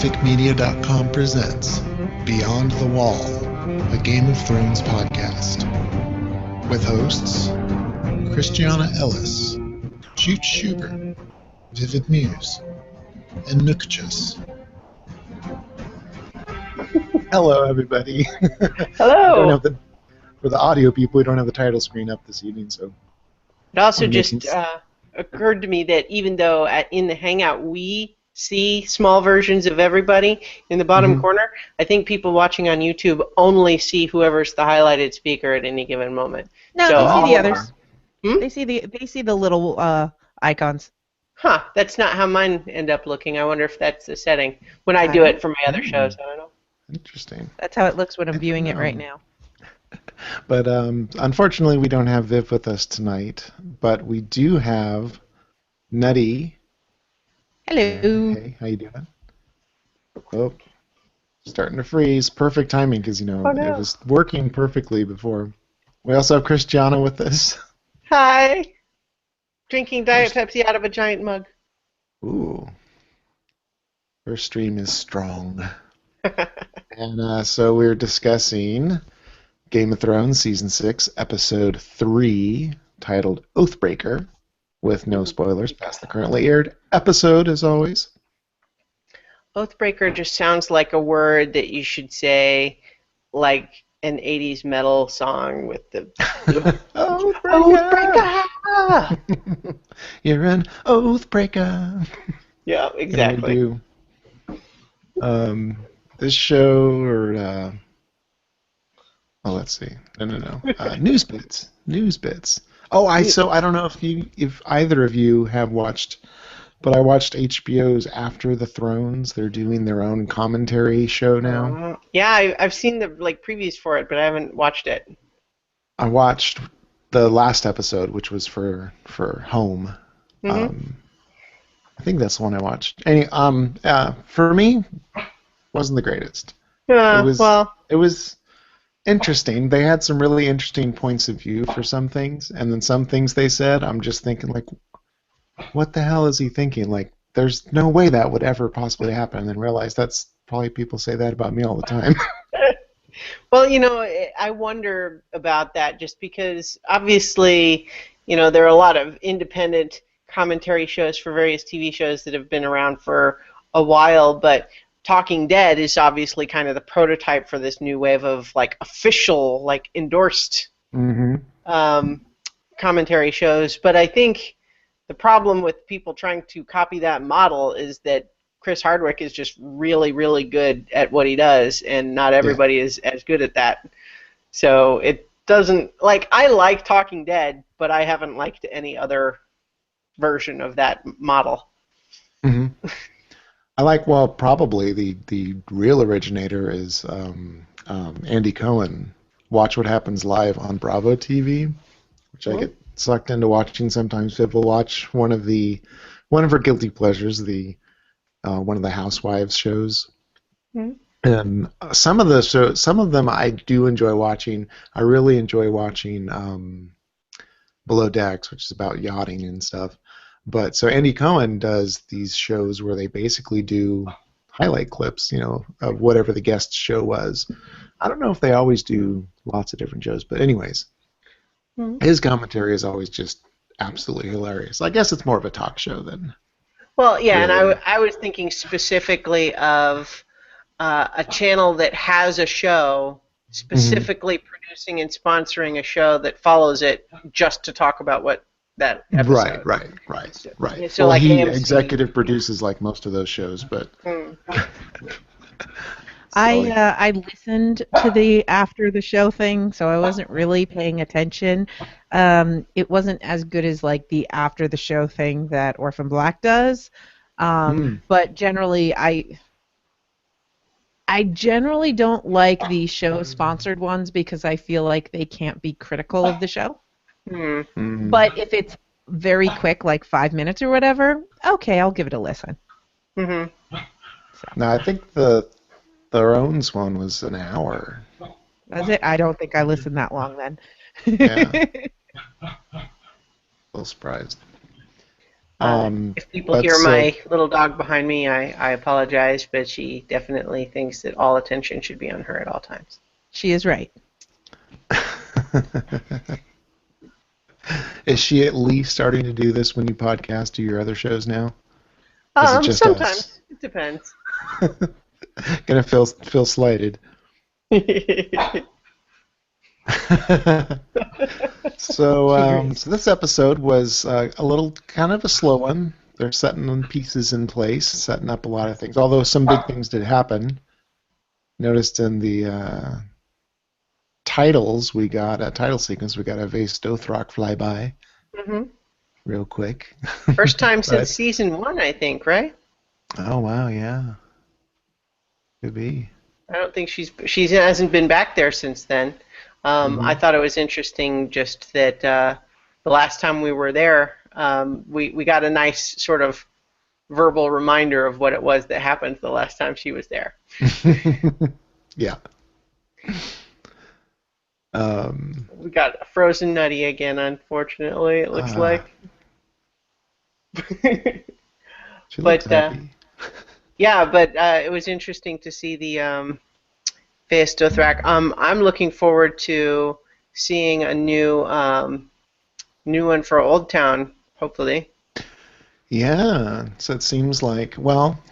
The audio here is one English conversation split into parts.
fanficmedia.com presents Beyond the Wall, a Game of Thrones podcast. With hosts Christiana Ellis, Chooch Schubert, Vivid Muse, and Nuchtchas. Hello, everybody. Hello. For the audio people, we don't have the title screen up this evening, so... It also just occurred to me that even though in the Hangout we see small versions of everybody in the bottom corner, I think people watching on YouTube only see whoever's the highlighted speaker at any given moment. No, so they see the others. They see the little icons. Huh, that's not how mine end up looking. I wonder if that's the setting when I do it for my other shows. I don't know. Interesting. That's how it looks when I'm viewing it right now. But unfortunately, we don't have Viv with us tonight. But we do have Nutty. Hello. Hey, how you doing? Oh, starting to freeze. Perfect timing because, it was working perfectly before. We also have Christiana with us. Hi. Drinking Diet Pepsi out of a giant mug. Ooh. Her stream is strong. And so we're discussing Game of Thrones Season 6, Episode 3, titled Oathbreaker, with no spoilers past the currently aired episode, as always. Oathbreaker just sounds like a word that you should say like an 80s metal song with the... Oathbreaker! You're an Oathbreaker! Yeah, exactly. This show, or... let's see. No. News bits. Oh, I don't know if either of you have watched, but I watched HBO's After the Thrones. They're doing their own commentary show now. Yeah, I've seen the previews for it, but I haven't watched it. I watched the last episode, which was for Home. I think that's the one I watched. For me, wasn't the greatest. It was interesting. They had some really interesting points of view for some things, and then some things they said, I'm just thinking, like, what the hell is he thinking? Like, there's no way that would ever possibly happen, and then realize that's probably people say that about me all the time. Well, I wonder about that just because, obviously, there are a lot of independent commentary shows for various TV shows that have been around for a while, but Talking Dead is obviously kind of the prototype for this new wave of official, endorsed commentary shows. But I think the problem with people trying to copy that model is that Chris Hardwick is just really, really good at what he does, and not everybody is as good at that. So it doesn't I like Talking Dead, but I haven't liked any other version of that model. Mm-hmm. I like, probably the real originator is Andy Cohen. Watch What Happens Live on Bravo TV, which I get sucked into watching sometimes. Viv will watch one of her guilty pleasures, one of the Housewives shows. And some of them I do enjoy watching. I really enjoy watching Below Decks, which is about yachting and stuff. But so Andy Cohen does these shows where they basically do highlight clips, of whatever the guest show was. I don't know if they always do lots of different shows, but anyways, his commentary is always just absolutely hilarious. I guess it's more of a talk show than... Well, yeah, really. And I was thinking specifically of a channel that has a show specifically producing and sponsoring a show that follows it just to talk about what that episode. Right. So he AMC. Executive produces most of those shows, but I listened to the after the show thing, so I wasn't really paying attention. It wasn't as good as the after the show thing that Orphan Black does, but generally I generally don't like the show sponsored ones because I feel like they can't be critical of the show. But if it's very quick, 5 minutes or whatever, okay, I'll give it a listen. No, I think the Thrones one was an hour. That's it? I don't think I listened that long then. Yeah. A little surprised. If people but hear so my little dog behind me, I apologize, but she definitely thinks that all attention should be on her at all times. She is right. is she at least starting to do this when you podcast to your other shows now? Is it just us? Sometimes it depends. Gonna feel slighted. So this episode was a little kind of a slow one. They're setting pieces in place, setting up a lot of things. Although some big things did happen. Noticed in the titles, we got a title sequence. We got a Vase Dothrock flyby, real quick. First time since season 1, I think, right? Oh wow, yeah, could be. I don't think she hasn't been back there since then. I thought it was interesting just that the last time we were there, we got a nice sort of verbal reminder of what it was that happened the last time she was there. Yeah. We got a frozen Nutty again, unfortunately, it looks like. She looks happy. Yeah, but it was interesting to see the Vase Dothrak. I'm looking forward to seeing a new one for Old Town, hopefully. Yeah, so it seems like, well,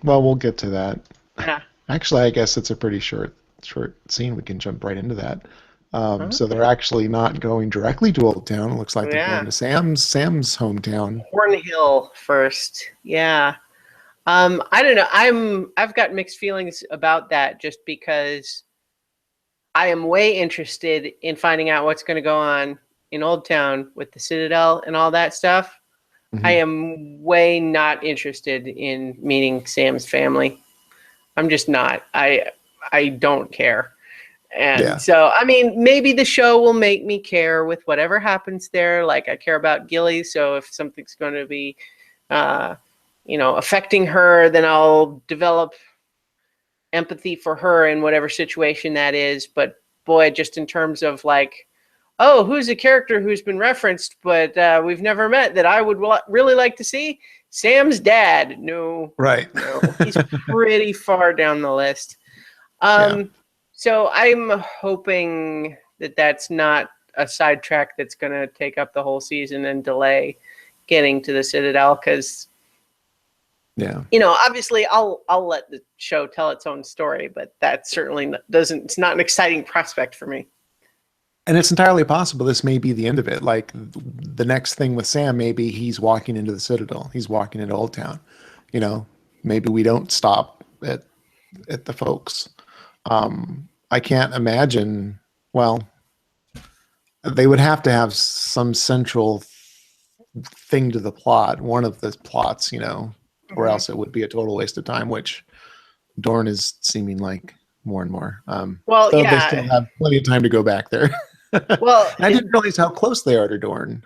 we'll get to that. Yeah. Actually, I guess it's a pretty short scene. We can jump right into that. So they're actually not going directly to Old Town. It looks like they're going to Sam's hometown. Cornhill first. Yeah. I don't know. I've got mixed feelings about that just because I am way interested in finding out what's going to go on in Old Town with the Citadel and all that stuff. I am way not interested in meeting Sam's family. I'm just not. I don't care. And so, I mean, maybe the show will make me care with whatever happens there. Like, I care about Gilly, so if something's going to be, affecting her, then I'll develop empathy for her in whatever situation that is. But, boy, just in terms of, like, oh, who's a character who's been referenced but we've never met that I would really like to see? Sam's dad. No. Right. No, he's pretty far down the list. So I'm hoping that that's not a sidetrack that's going to take up the whole season and delay getting to the Citadel because, obviously I'll let the show tell its own story, but that certainly it's not an exciting prospect for me. And it's entirely possible this may be the end of it. Like the next thing with Sam, maybe he's walking into the Citadel. He's walking into Old Town. Maybe we don't stop at the folks. I can't imagine. Well, they would have to have some central thing to the plot. One of the plots, or else it would be a total waste of time. Which Dorne is seeming like more and more. They still have plenty of time to go back there. Well, I didn't realize how close they are to Dorne.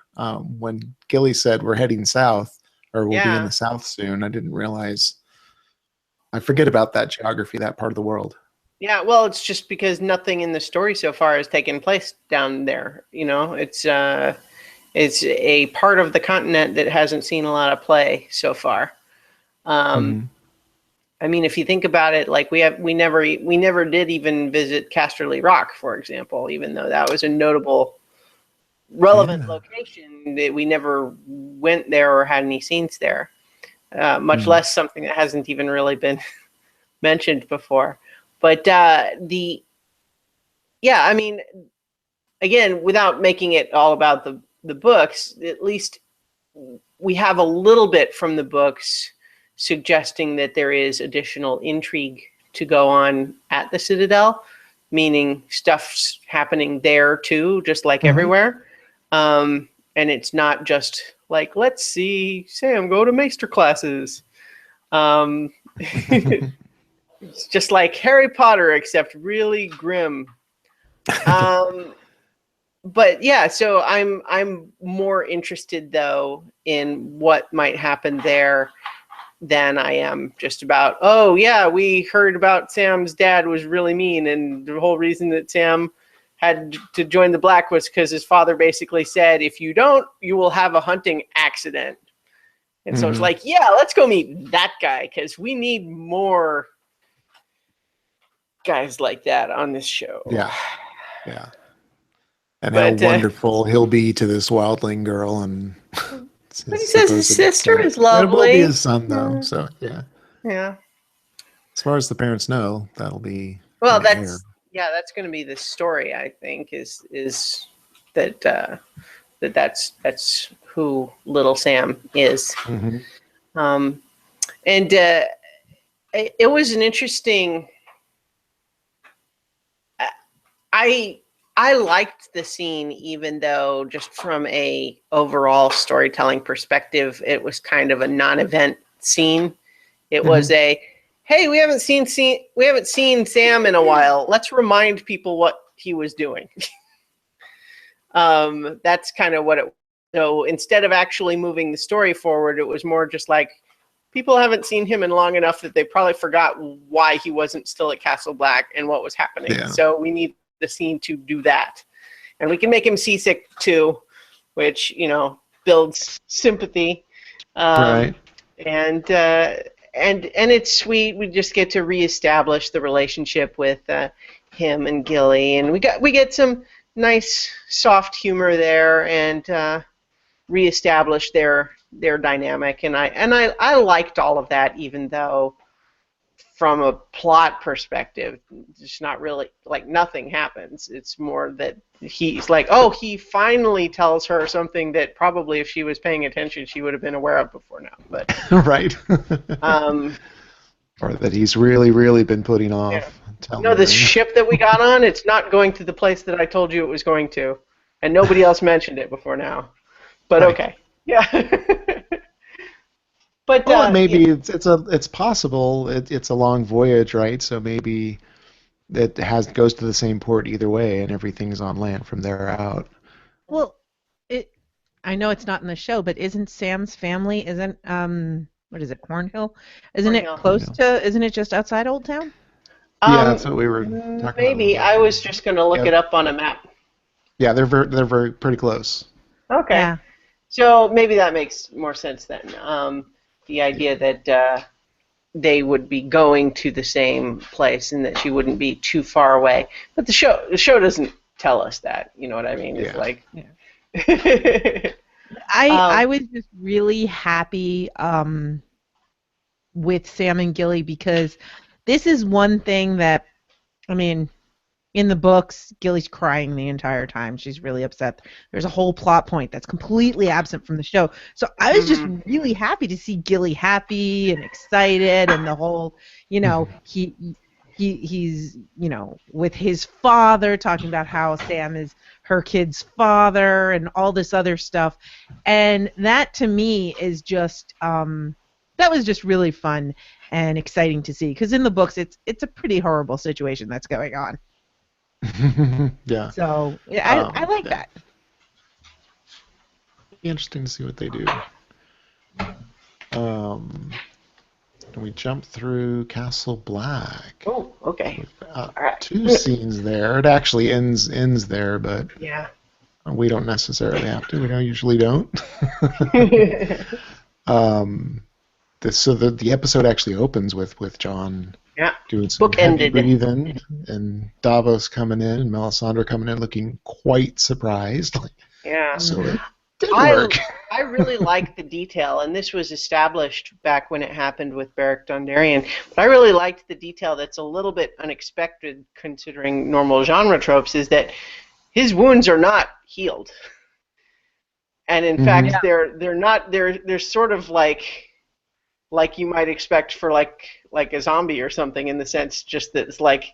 When Gilly said we're heading south, or we'll be in the south soon, I didn't realize. I forget about that geography, that part of the world. Yeah, well, it's just because nothing in the story so far has taken place down there. It's a part of the continent that hasn't seen a lot of play so far. I mean, if you think about it, like we never did even visit Casterly Rock, for example, even though that was a notable, relevant location. That we never went there or had any scenes there, much less something that hasn't even really been mentioned before. But I mean, again, without making it all about the books, at least we have a little bit from the books suggesting that there is additional intrigue to go on at the Citadel, meaning stuff's happening there too, just like everywhere. And it's not just like, let's see Sam go to Maester classes. It's just like Harry Potter, except really grim. But yeah, so I'm more interested though in what might happen there than I am just about, oh yeah, we heard about Sam's dad was really mean, and the whole reason that Sam had to join the Black was because his father basically said, if you don't, you will have a hunting accident. And so it's like, yeah, let's go meet that guy because we need more guys like that on this show. Yeah. And But, how wonderful he'll be to this wildling girl, and but he says his sister is lovely. It will be his son, though. So yeah. Yeah. As far as the parents know, that'll be. Well, the heir. that's going to be the story. I think is that that's who little Sam is. And it was an interesting. I liked the scene, even though just from a overall storytelling perspective, it was kind of a non-event scene. It was a, hey, we haven't seen Sam in a while. Let's remind people what he was doing. That's kind of what it. So instead of actually moving the story forward, it was more just like people haven't seen him in long enough that they probably forgot why he wasn't still at Castle Black and what was happening. Yeah. So we need the scene to do that, and we can make him seasick too, which builds sympathy. Right. And it's sweet. We just get to reestablish the relationship with him and Gilly, and we get some nice soft humor there, and reestablish their dynamic. And I liked all of that, even though from a plot perspective, just not really, like, nothing happens. It's more that he's like, oh, he finally tells her something that probably if she was paying attention, she would have been aware of before now. But right. Or that he's really, really been putting off. This ship that we got on, it's not going to the place that I told you it was going to, and nobody else mentioned it before now. But right. Okay, yeah. But maybe it's possible. It's a long voyage, right? So maybe it goes to the same port either way, and everything's on land from there out. Well, I know it's not in the show, but isn't Sam's family what is it, Cornhill? Isn't it close to? Isn't it just outside Old Town? Yeah, that's what we were talking about. Maybe I was just going to look it up on a map. Yeah, they're very pretty close. Okay. Yeah. So maybe that makes more sense then. The idea that they would be going to the same place and that she wouldn't be too far away. But the show doesn't tell us that. You know what I mean? It's like. Yeah. I was just really happy with Sam and Gilly, because this is one thing that, I mean, in the books, Gilly's crying the entire time. She's really upset. There's a whole plot point that's completely absent from the show. So I was just really happy to see Gilly happy and excited, and the whole, he's with his father, talking about how Sam is her kid's father and all this other stuff. And that to me is just that was just really fun and exciting to see, because in the books it's a pretty horrible situation that's going on. Yeah. So I like that. Interesting to see what they do. We jump through Castle Black. Oh, okay. All right. 2 scenes there. It actually ends there, but yeah, we don't necessarily have to. We usually don't. So the episode actually opens with John doing some heavy breathing, and Davos coming in, and Melisandre coming in looking quite surprised. Yeah. So it did work. I really liked the detail, and this was established back when it happened with Beric Dondarrion, but I really liked the detail that's a little bit unexpected considering normal genre tropes, is that his wounds are not healed. And in fact, they're sort of like you might expect for like a zombie or something, in the sense just that it's like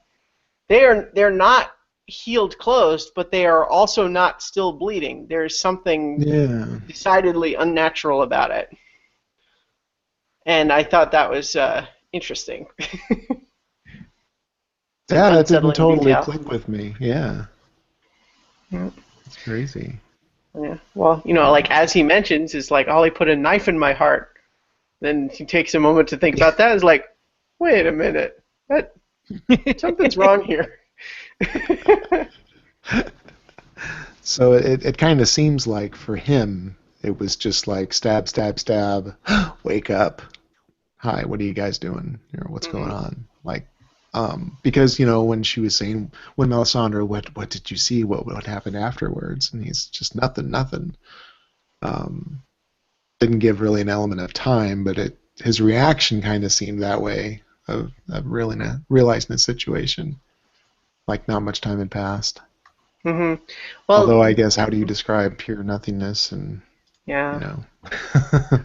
they're not healed closed, but they are also not still bleeding. There's something decidedly unnatural about it, and I thought that was interesting. Yeah, that didn't totally click with me. Yeah, it's crazy. Yeah, well, like as he mentions, is like, Ollie put a knife in my heart. Then he takes a moment to think about that. It's like, wait a minute, something's wrong here. So it kind of seems like for him, It was just like stab, stab, stab, wake up. Hi, what are you guys doing? What's going on? Like, because when she was saying, when Melisandre, what did you see? What happened afterwards? And he's just nothing. Didn't give really an element of time, but his reaction kind of seemed that way of really not realizing the situation, like not much time had passed. Well, although I guess how do you describe pure nothingness? And yeah,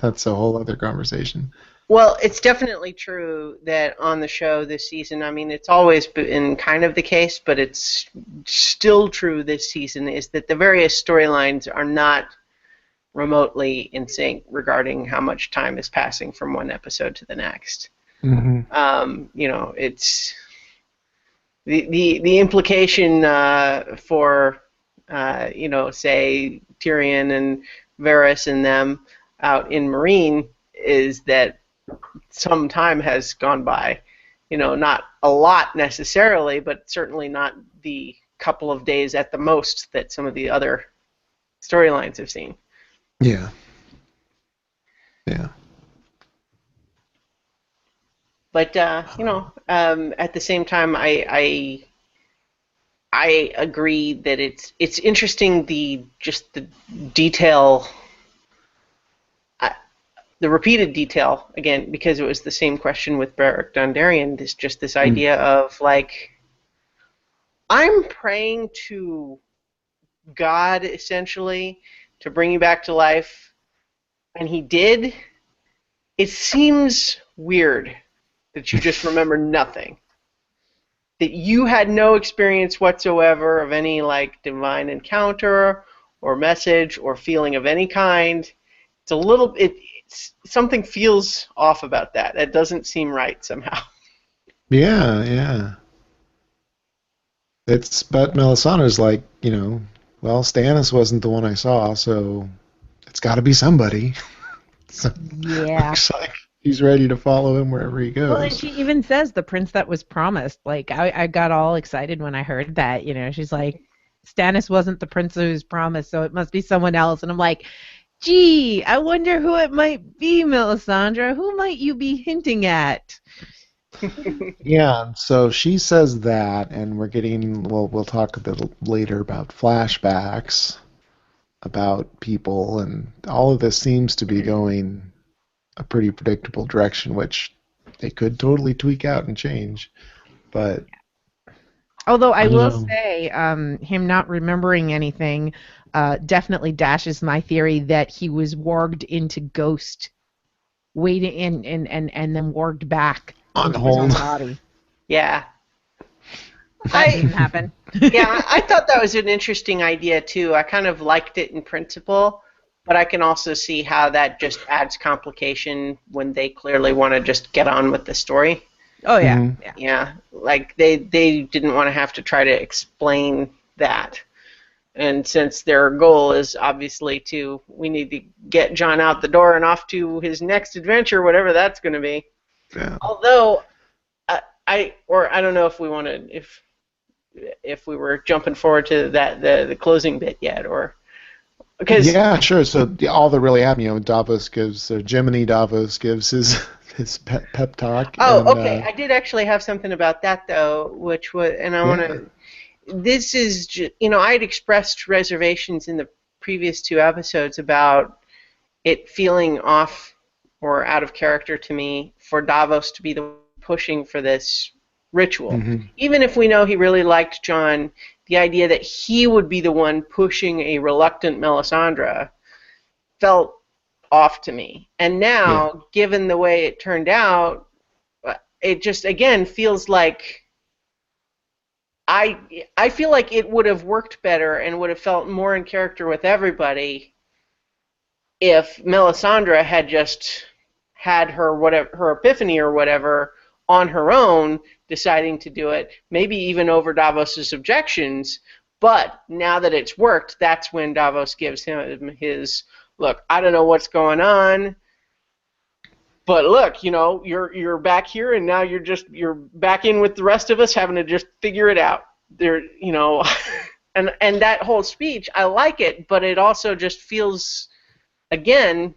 that's a whole other conversation. Well, it's definitely true that on the show this season, I mean, it's always been kind of the case, but it's still true this season, is that the various storylines are not remotely in sync regarding how much time is passing from one episode to the next. It's the implication for say Tyrion and Varys and them out in Meereen is that some time has gone by. Not a lot necessarily, but certainly not the couple of days at the most that some of the other storylines have seen. Yeah. But at the same time, I agree that it's interesting the detail, the repeated detail again, because it was the same question with Beric Dondarrion. This idea of like, I'm praying to God essentially to bring you back to life, and he did. It seems weird that you just remember nothing, that you had no experience whatsoever of any like divine encounter or message or feeling of any kind. It's a little, something feels off about that. That doesn't seem right somehow. Yeah. But Melisandre's like, well, Stannis wasn't the one I saw, so it's got to be somebody. So yeah. Looks like he's ready to follow him wherever he goes. Well, and she even says the prince that was promised. Like, I got all excited when I heard that. She's like, Stannis wasn't the prince who was promised, so it must be someone else. And I'm like, gee, I wonder who it might be, Melisandre. Who might you be hinting at? Yeah, so she says that, and we're getting, we'll talk a bit later about flashbacks about people, and all of this seems to be going a pretty predictable direction, which they could totally tweak out and change. But although I will say, him not remembering anything definitely dashes my theory that he was warged into ghost, waiting and then warged back on into his own hold. body. Yeah. That didn't happen. Yeah, I thought that was an interesting idea too. I kind of liked it in principle, but I can also see how that just adds complication when they clearly want to just get on with the story. Oh yeah. Mm-hmm. Yeah, like they didn't want to have to try to explain that. And since their goal is obviously we need to get Jon out the door and off to his next adventure, whatever that's going to be. Yeah. Although, I don't know if we want to, if we were jumping forward to the closing bit yet, or because yeah, sure. So all that really happened, Gemini Davos gives his pep talk. Oh, and, okay. I did actually have something about that though, which was, and I want to. This is, I had expressed reservations in the previous two episodes about it feeling off or out of character to me for Davos to be the one pushing for this ritual. Mm-hmm. Even if we know he really liked Jon, the idea that he would be the one pushing a reluctant Melisandre felt off to me. And now, given the way it turned out, it just, again, feels like I feel like it would have worked better and would have felt more in character with everybody if Melisandre had just had her epiphany or whatever on her own, deciding to do it, maybe even over Davos's objections. But now that it's worked, that's when Davos gives him his, look, I don't know what's going on, but look, you're back here, and now you're back in with the rest of us, having to just figure it out. There, and that whole speech, I like it, but it also just feels again,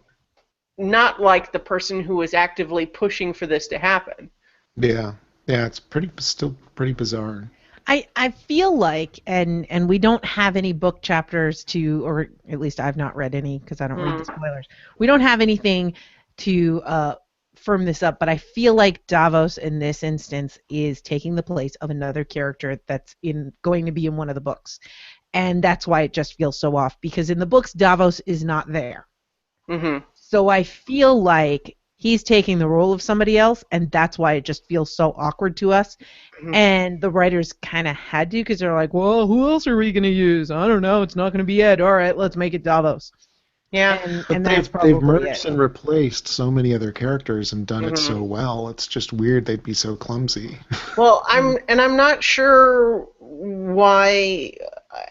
not like the person who was actively pushing for this to happen. Yeah, it's still pretty bizarre. I feel like, and we don't have any book chapters to, or at least I've not read any because I don't read the spoilers. We don't have anything to firm this up, but I feel like Davos in this instance is taking the place of another character that's going to be in one of the books, and that's why it just feels so off, because in the books Davos is not there. So I feel like he's taking the role of somebody else, and that's why it just feels so awkward to us. And the writers kind of had to, because they're like, well, who else are we going to use? I don't know. It's not going to be Ed. All right, let's make it Davos. Yeah. And But that's probably they've merged it. and replaced so many other characters and done it so well. It's just weird they'd be so clumsy. Well, I'm not sure why.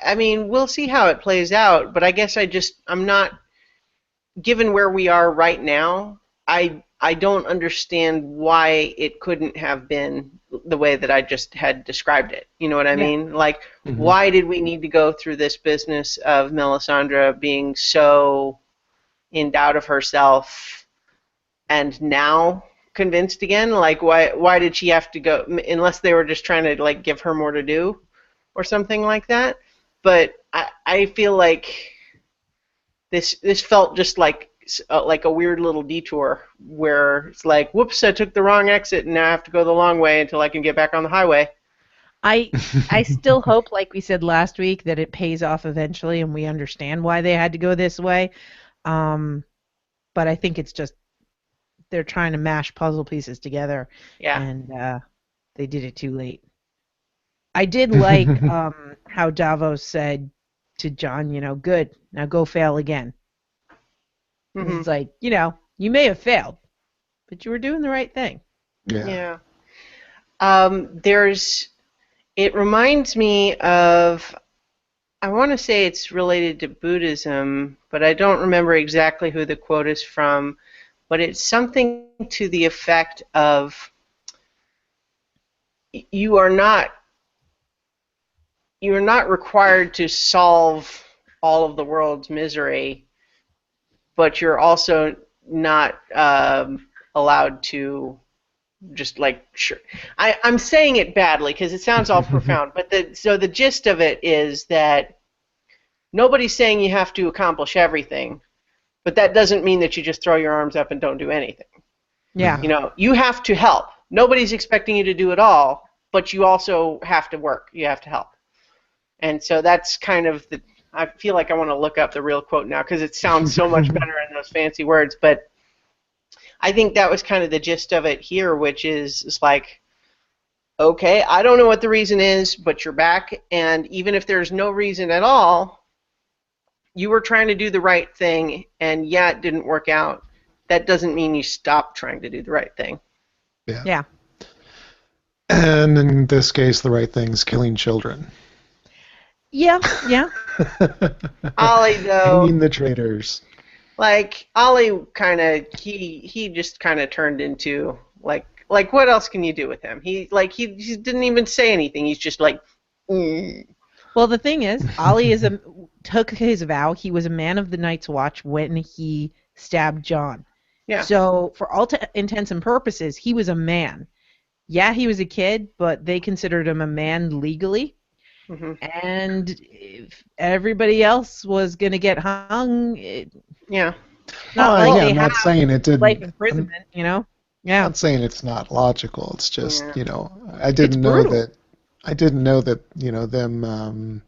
I mean, we'll see how it plays out, but I guess I'm not, given where we are right now, I don't understand why it couldn't have been the way that I just had described it. You know what I mean? Like, why did we need to go through this business of Melisandre being so in doubt of herself and now convinced again? Like, why did she have to go, unless they were just trying to, like, give her more to do or something like that? But I feel like this felt just like a weird little detour where it's like, whoops, I took the wrong exit and now I have to go the long way until I can get back on the highway. I still hope, like we said last week, that it pays off eventually and we understand why they had to go this way. But I think it's just they're trying to mash puzzle pieces together. Yeah. And they did it too late. I did like how Davos said to Jon, good, now go fail again. It's like, you may have failed, but you were doing the right thing. Yeah. It reminds me of, I want to say it's related to Buddhism, but I don't remember exactly who the quote is from, but it's something to the effect of, you are not required to solve all of the world's misery, but you're also not allowed to just like, sure. I'm saying it badly because it sounds all profound, but the gist of it is that nobody's saying you have to accomplish everything, but that doesn't mean that you just throw your arms up and don't do anything. Yeah. You have to help. Nobody's expecting you to do it all, but you also have to work. You have to help. And so that's kind of I feel like I want to look up the real quote now because it sounds so much better in those fancy words. But I think that was kind of the gist of it here, which is like, okay, I don't know what the reason is, but you're back. And even if there's no reason at all, you were trying to do the right thing, and it didn't work out. That doesn't mean you stop trying to do the right thing. Yeah. And in this case, the right thing is killing children. Yeah. Ollie, though, Hanging the traitors. like Ollie, he just kind of turned into like what else can you do with him? He didn't even say anything. He's just like. Well, the thing is, Ollie took his vow. He was a man of the Night's Watch when he stabbed Jon. Yeah. So for all intents and purposes, he was a man. Yeah, he was a kid, but they considered him a man legally. And if everybody else was going to get hung, Yeah. I'm not saying it didn't. Life imprisonment, Yeah. I'm not saying it's not logical. It's just, Yeah. I didn't know that, them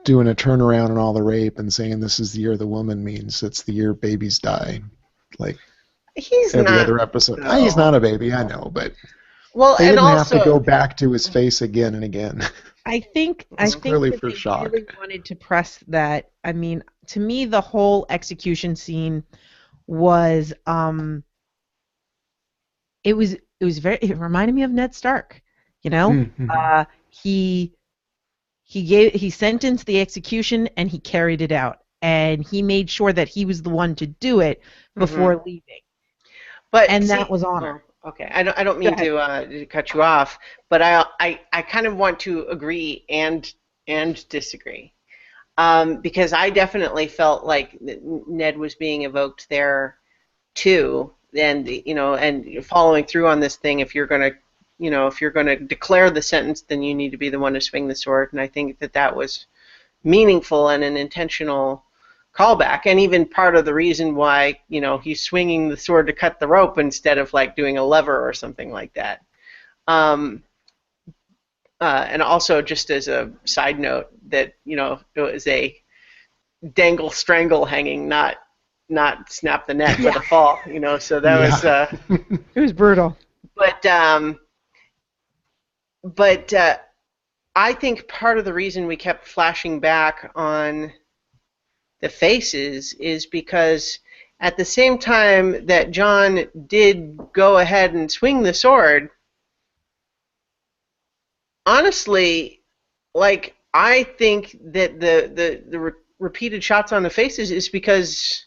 doing a turnaround on all the rape and saying this is the year the woman means it's the year babies die. Like he's every not, other episode. no. He's not a baby, I know, but well, they and didn't also, have to go back to his face again and again. I think clearly that for they shock. really wanted to press that. I mean, to me, the whole execution scene was it reminded me of Ned Stark. He sentenced the execution and he carried it out, and he made sure that he was the one to do it before leaving. That was honor. Okay, I don't mean to cut you off, but I kind of want to agree and disagree. because I definitely felt like Ned was being evoked there too, and and following through on this thing. If you're gonna, if you're gonna declare the sentence, then you need to be the one to swing the sword. And I think that was meaningful and an intentional callback, and even part of the reason why he's swinging the sword to cut the rope instead of like doing a lever or something like that. And also, just as a side note, that it was a dangle strangle hanging, not snap the neck with a fall. So that was it was brutal. But I think part of the reason we kept flashing back on the faces is because at the same time that John did go ahead and swing the sword, honestly, like, I think that the repeated shots on the faces is because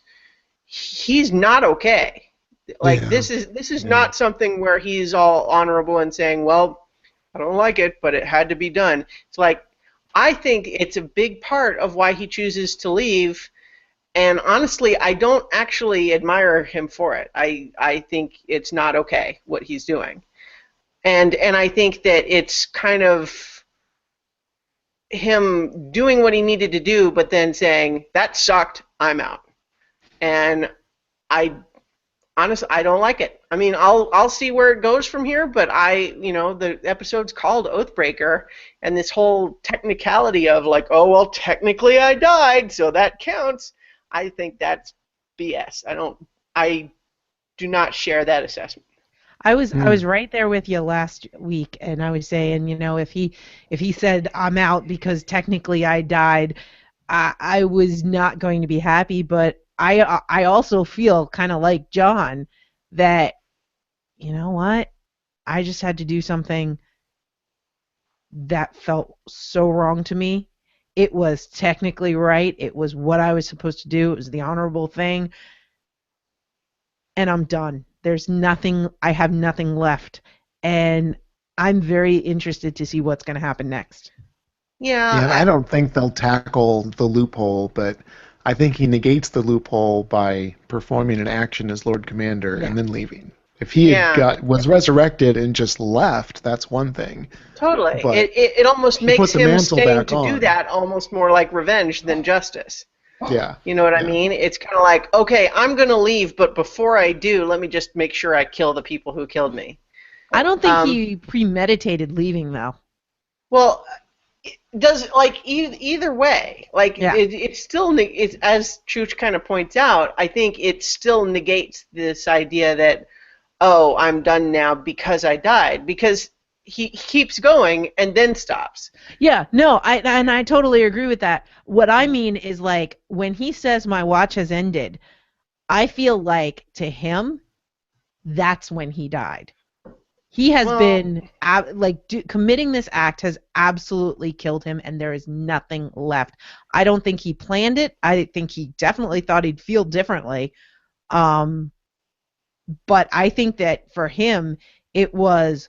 he's not okay. Like, this is not something where he's all honorable and saying, well, I don't like it, but it had to be done. It's like, I think it's a big part of why he chooses to leave, and honestly, I don't actually admire him for it. I think it's not okay what he's doing. And I think that it's kind of him doing what he needed to do, but then saying, that sucked, I'm out. And honestly, I don't like it. I mean, I'll see where it goes from here, but the episode's called Oathbreaker, and this whole technicality of like, oh, well, technically I died, so that counts. I think that's BS. I do not share that assessment. I was right there with you last week, and I was saying, if he said I'm out because technically I died, I was not going to be happy, but I also feel kind of like John that, you know what, I just had to do something that felt so wrong to me. It was technically right. It was what I was supposed to do. It was the honorable thing. And I'm done. There's nothing, I have nothing left. And I'm very interested to see what's going to happen next. Yeah. I don't think they'll tackle the loophole, but I think he negates the loophole by performing an action as Lord Commander and then leaving. If he was resurrected and just left, that's one thing. Totally. It almost makes him staying to do that almost more like revenge than justice. Yeah. You know what I mean? It's kind of like, okay, I'm going to leave, but before I do, let me just make sure I kill the people who killed me. I don't think he premeditated leaving, though. Well, either way, it's still, as Chooch kind of points out, I think it still negates this idea that, oh, I'm done now because I died, because he keeps going and then stops. Yeah, no, I totally agree with that. What I mean is, like, when he says my watch has ended, I feel like to him, that's when he died. He has been, committing this act has absolutely killed him, and there is nothing left. I don't think he planned it. I think he definitely thought he'd feel differently. But I think that for him, it was,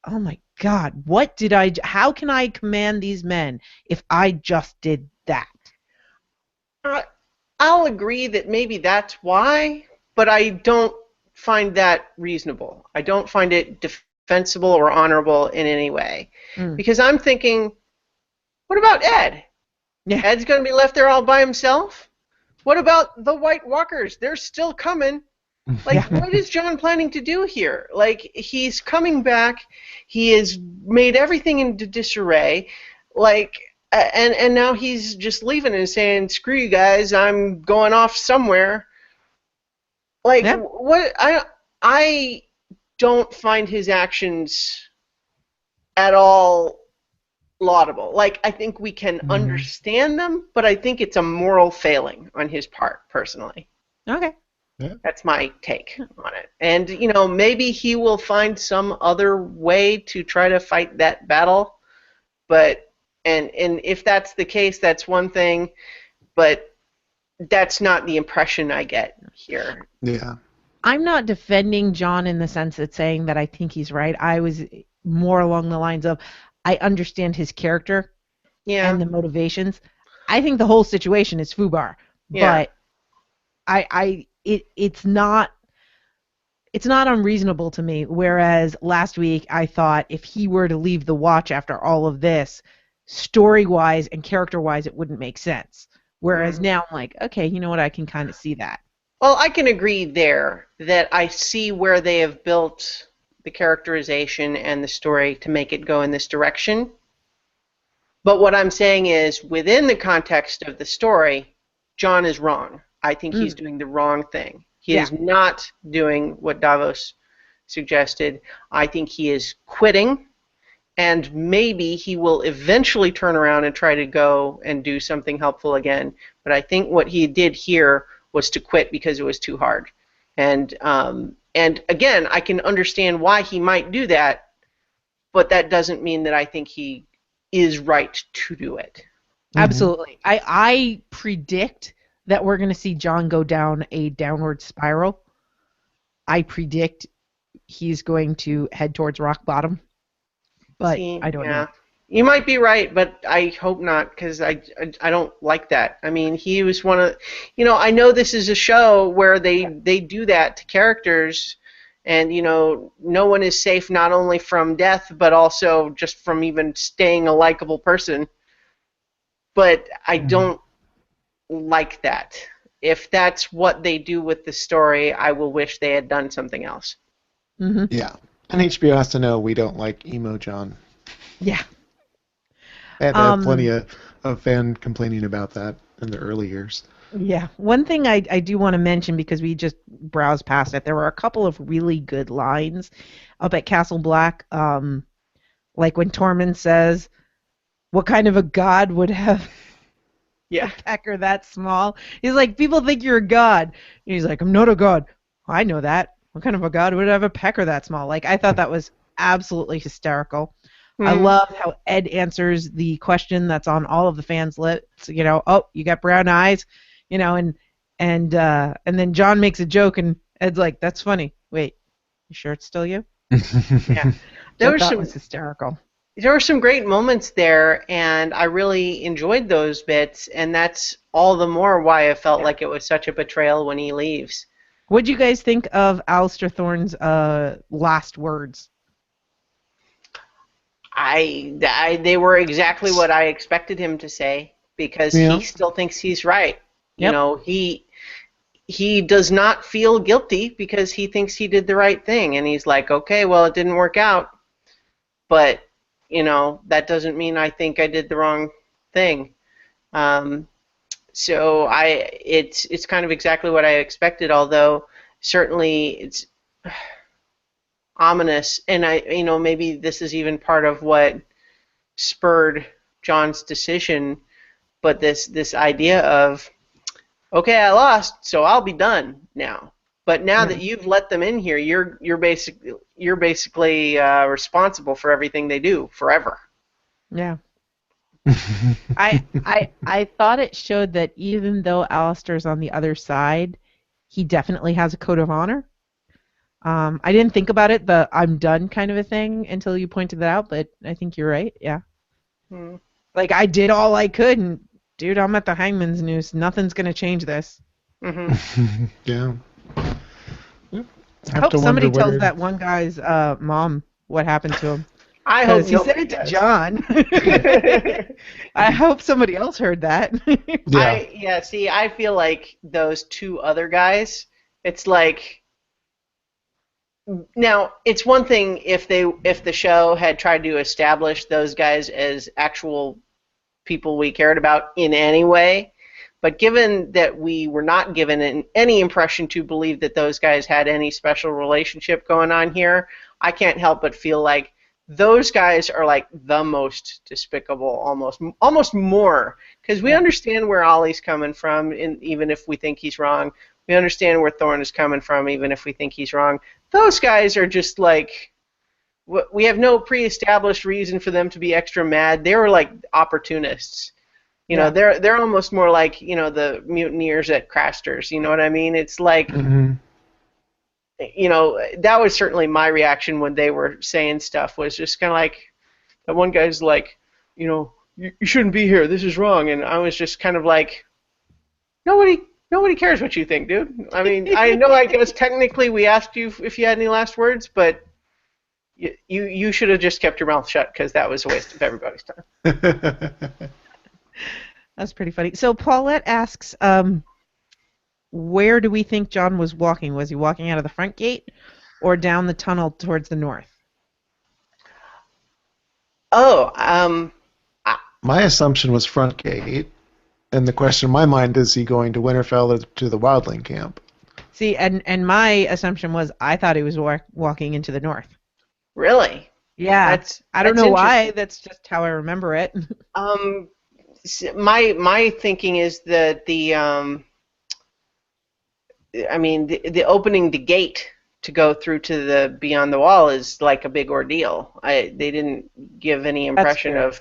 oh my God, how can I command these men if I just did that? I'll agree that maybe that's why, but I don't find that reasonable. I don't find it defensible or honorable in any way. Because I'm thinking, what about Ed? Yeah. Ed's going to be left there all by himself? What about the White Walkers? They're still coming. What is John planning to do here? Like, he's coming back. He has made everything into disarray. And now he's just leaving and saying, screw you guys, I'm going off somewhere. What? I don't find his actions at all laudable. I think we can understand them, but I think it's a moral failing on his part, personally. Okay. Yeah. That's my take on it. And, maybe he will find some other way to try to fight that battle. But, and if that's the case, that's one thing. But that's not the impression I get here. Yeah. I'm not defending John in the sense of saying that I think he's right. I was more along the lines of, I understand his character and the motivations. I think the whole situation is foobar, Yeah. but it's not unreasonable to me. Whereas last week I thought if he were to leave the watch after all of this, story-wise and character-wise, it wouldn't make sense. Whereas now I'm like, okay, you know what? I can kind of see that. Well, I can agree there that I see where they have built the characterization and the story to make it go in this direction. But what I'm saying is, within the context of the story, John is wrong. I think he's doing the wrong thing. He is not doing what Davos suggested. I think he is quitting, and maybe he will eventually turn around and try to go and do something helpful again. But I think what he did here was to quit because it was too hard. And again, I can understand why he might do that, but that doesn't mean that I think he is right to do it. Absolutely. I predict that we're going to see John go down a downward spiral. I predict he's going to head towards rock bottom. But I don't know. You might be right, but I hope not, because I don't like that. I mean, he was one of, I know this is a show where they do that to characters, and no one is safe not only from death, but also just from even staying a likable person. But I don't like that. If that's what they do with the story, I will wish they had done something else. Yeah. And HBO has to know we don't like emo John. Yeah. And I have plenty of fan complaining about that in the early years. Yeah. One thing I do want to mention, because we just browsed past it, there were a couple of really good lines up at Castle Black. Like when Tormund says, what kind of a god would have a pecker that small? He's like, people think you're a god. And he's like, I'm not a god. I know that. What kind of a god would have a pecker that small? Like, I thought that was absolutely hysterical. I love how Ed answers the question that's on all of the fans' lips. Oh, you got brown eyes, and then John makes a joke, and Ed's like, "That's funny. Wait, you sure it's still you?" Yeah, that was hysterical. There were some great moments there, and I really enjoyed those bits, and that's all the more why I felt like it was such a betrayal when he leaves. What do you guys think of Alistair Thorne's last words? They were exactly what I expected him to say, because he still thinks he's right. He does not feel guilty because he thinks he did the right thing, and he's like, okay, well, it didn't work out, but that doesn't mean I think I did the wrong thing. So it's kind of exactly what I expected, although certainly it's ominous, and maybe this is even part of what spurred John's decision, but this idea of, okay, I lost, so I'll be done now. But now that you've let them in here, you're basically responsible for everything they do forever. Yeah. I thought it showed that even though Alistair's on the other side, he definitely has a code of honor. I didn't think about it, the I'm done kind of a thing, until you pointed that out, but I think you're right, yeah. Like, I did all I could, and dude, I'm at the hangman's noose. Nothing's going to change this. Yeah. I hope somebody tells that one guy's mom what happened to him. I hope he said it to John. I hope somebody else heard that. See, I feel like those two other guys, it's like, now it's one thing if the show had tried to establish those guys as actual people we cared about in any way, but given that we were not given any impression to believe that those guys had any special relationship going on here, I can't help but feel like those guys are like the most despicable, almost more, because we understand where Ollie's coming from, even if we think he's wrong. We understand where Thorne is coming from, even if we think he's wrong. Those guys are just like, we have no pre-established reason for them to be extra mad. They were like opportunists. They're almost more like, the mutineers at Craster's. You know what I mean? It's like, that was certainly my reaction when they were saying stuff, was just kind of like, that one guy's like, you shouldn't be here. This is wrong. And I was just kind of like, nobody cares what you think, dude. I mean, I know, I guess technically we asked you if you had any last words, but you should have just kept your mouth shut, because that was a waste of everybody's time. That's pretty funny. So Paulette asks, where do we think John was walking? Was he walking out of the front gate or down the tunnel towards the north? Oh, My assumption was front gate, and the question in my mind is he going to Winterfell or to the Wildling camp? See, and my assumption was I thought he was walking into the north. really? Yeah, I don't That's know why. interesting. That's just how I remember it. My thinking is that the opening the gate to go through to the beyond the wall is like a big ordeal. They didn't give any impression of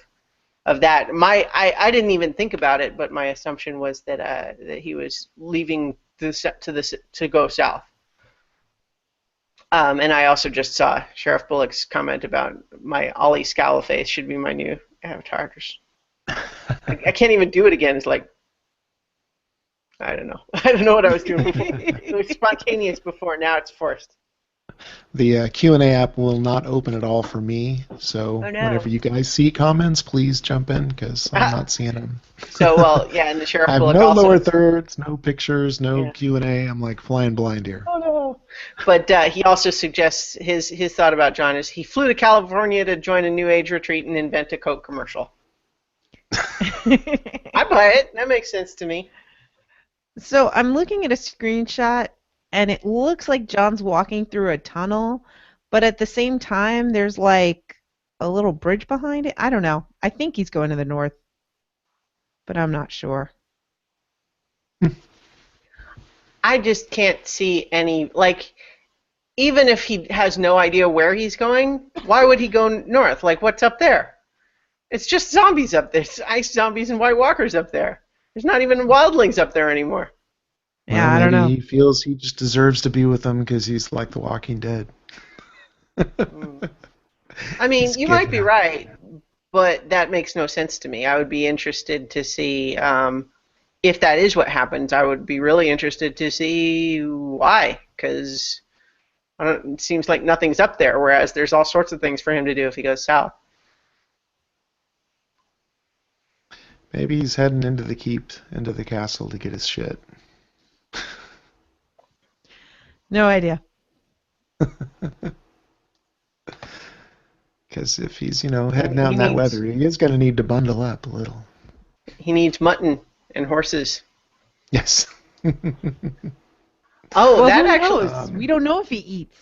that. I didn't even think about it, but my assumption was that he was leaving to go south. And I also just saw Sheriff Bullock's comment about my Ollie Scala face should be my new avatar. I can't even do it again. It's like, I don't know. I don't know what I was doing before. It was spontaneous before. Now it's forced. The Q&A app will not open at all for me, so Oh, no. whenever you guys see comments, please jump in, because I'm not seeing them. So, well, yeah, and the Sheriff I have Bullock no also. lower thirds, no pictures, no Yeah. Q&A. I'm like flying blind here. Oh no! But he also suggests his thought about John is he flew to California to join a New Age retreat and invent a Coke commercial. I buy it. That makes sense to me. So I'm looking at a screenshot, and it looks like John's walking through a tunnel, but at the same time, there's like a little bridge behind it. I don't know. I think he's going to the north, but I'm not sure. I just can't see any, like, even if he has no idea where he's going, why would he go north? Like, what's up there? It's just zombies up there. It's ice zombies and White Walkers up there. There's not even wildlings up there anymore. Yeah, Well, I don't know. maybe he feels he just deserves to be with them because he's like the Walking Dead. I mean, He's you might be giving up. right, but that makes no sense to me. I would be interested to see if that is what happens. I would be really interested to see why, because it seems like nothing's up there, whereas there's all sorts of things for him to do if he goes south. Maybe he's heading into the keep, into the castle to get his shit. No idea. Because if he's, heading out He in that needs- weather, he is going to need to bundle up a little. He needs mutton and horses. Yes. Oh, Well, that who actually. knows? We don't know if he eats.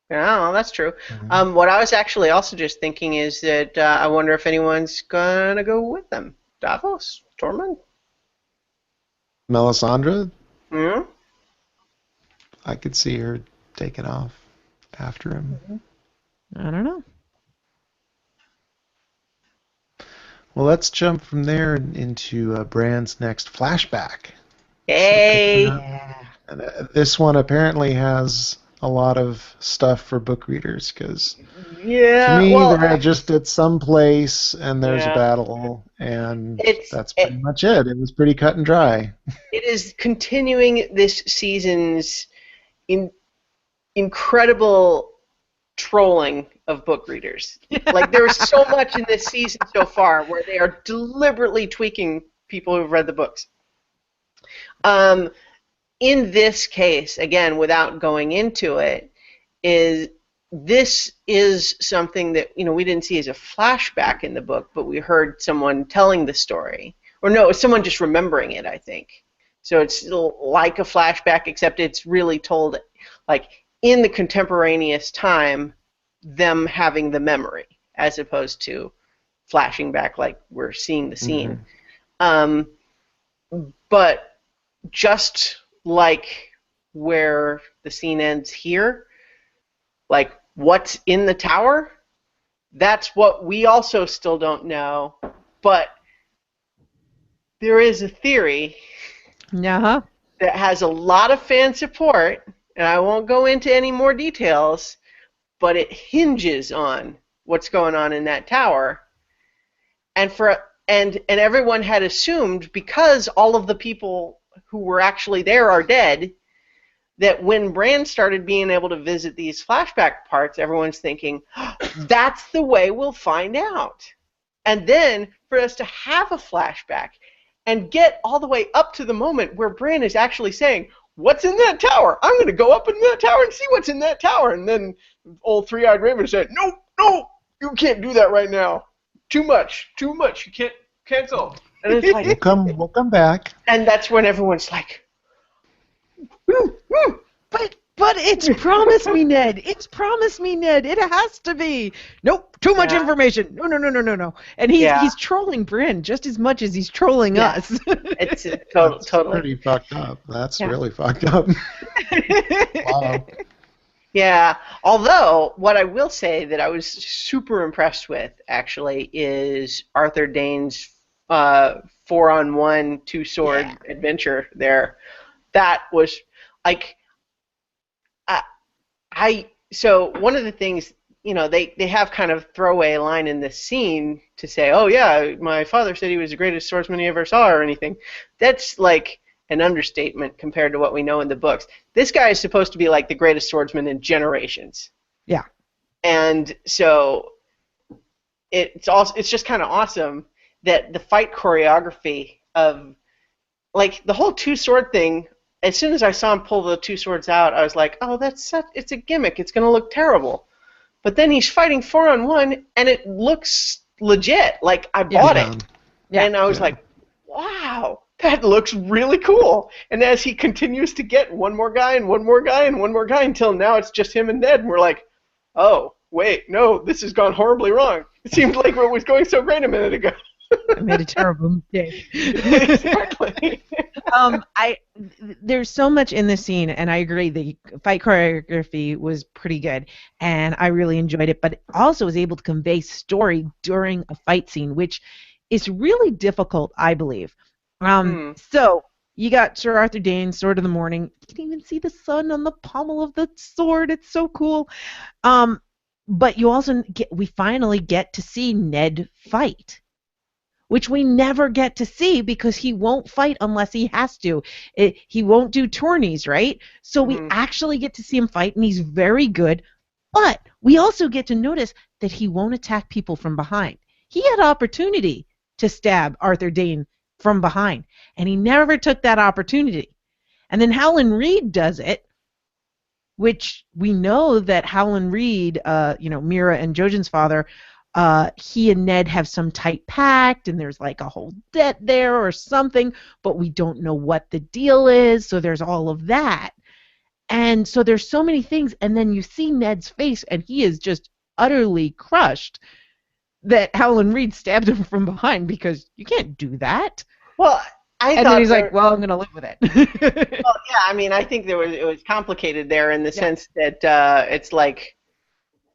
Yeah, well, that's true. What I was actually also just thinking is that I wonder if anyone's gonna go with them. Davos, Tormund. Melisandre, Hmm? I could see her taking off after him. I don't know. Well, let's jump from there into Bran's next flashback. Hey. Yeah. And, this one apparently has a lot of stuff for book readers because Yeah. to me well, they're just at some place and there's Yeah. a battle and It's- that's pretty much it. It was pretty cut and dry. it is continuing this season's incredible trolling of book readers. Like, there's so much in this season so far where they are deliberately tweaking people who've read the books. In this case, again, without going into it, this is something that we didn't see as a flashback in the book, but we heard someone telling the story, or no, it's someone just remembering it, I think. So it's still like a flashback, except it's really told like in the contemporaneous time, them having the memory, as opposed to flashing back like we're seeing the scene. But just like where the scene ends here, like what's in the tower, that's what we also still don't know. But there is a theory Uh-huh. that has a lot of fan support, and I won't go into any more details, but it hinges on what's going on in that tower. And for and everyone had assumed, because all of the people who were actually there are dead, that when Bran started being able to visit these flashback parts, everyone's thinking, that's the way we'll find out. And then for us to have a flashback and get all the way up to the moment where Bran is actually saying, what's in that tower? I'm going to go up in that tower and see what's in that tower. And then old Three-Eyed Raven said, no, you can't do that right now. Too much. You can't cancel. And it's like, we'll come back. And that's when everyone's like, But it's promise me, Ned. It's promise me, Ned. It has to be. Nope, too much information. No. And he's trolling Bryn just as much as he's trolling us. It's totally. That's pretty fucked up. That's really fucked up. Wow. Yeah. Although, what I will say that I was super impressed with, actually, is Arthur Dane's 4-on-1 two-sword adventure there. That was, like... So one of the things, they have kind of throwaway line in this scene to say, oh yeah, my father said he was the greatest swordsman he ever saw or anything. That's like an understatement compared to what we know in the books. This guy is supposed to be like the greatest swordsman in generations. Yeah. And so it's just kind of awesome that the fight choreography of, like, the whole two-sword thing. As soon as I saw him pull the two swords out, I was like, oh, it's a gimmick. It's going to look terrible. But then he's fighting 4-on-1, and it looks legit. Like, I bought it. Yeah. And I was like, wow, that looks really cool. And as he continues to get one more guy and one more guy and one more guy until now it's just him and Ned, and we're like, oh, wait, no, this has gone horribly wrong. It seemed like it was going so great a minute ago. I made a terrible mistake. Exactly. There's so much in this scene, and I agree, the fight choreography was pretty good, and I really enjoyed it, but also was able to convey story during a fight scene, which is really difficult, I believe. So you got Sir Arthur Dayne's Sword of the Morning. You can even see the sun on the pommel of the sword. It's so cool. But you also we finally get to see Ned fight, which we never get to see because he won't fight unless he has to. He won't do tourneys, right? So we actually get to see him fight, and he's very good. But we also get to notice that he won't attack people from behind. He had opportunity to stab Arthur Dayne from behind, and he never took that opportunity. And then Howland Reed does it, which we know that Howland Reed, Mira and Jojen's father, he and Ned have some tight pact, and there's like a whole debt there or something, but we don't know what the deal is, so there's all of that. And so there's so many things, and then you see Ned's face, and he is just utterly crushed that Howland Reed stabbed him from behind, because you can't do that. Well, and then he's like, well, I'm going to live with it. Well, yeah, I mean, I think it was complicated there in the sense that it's like,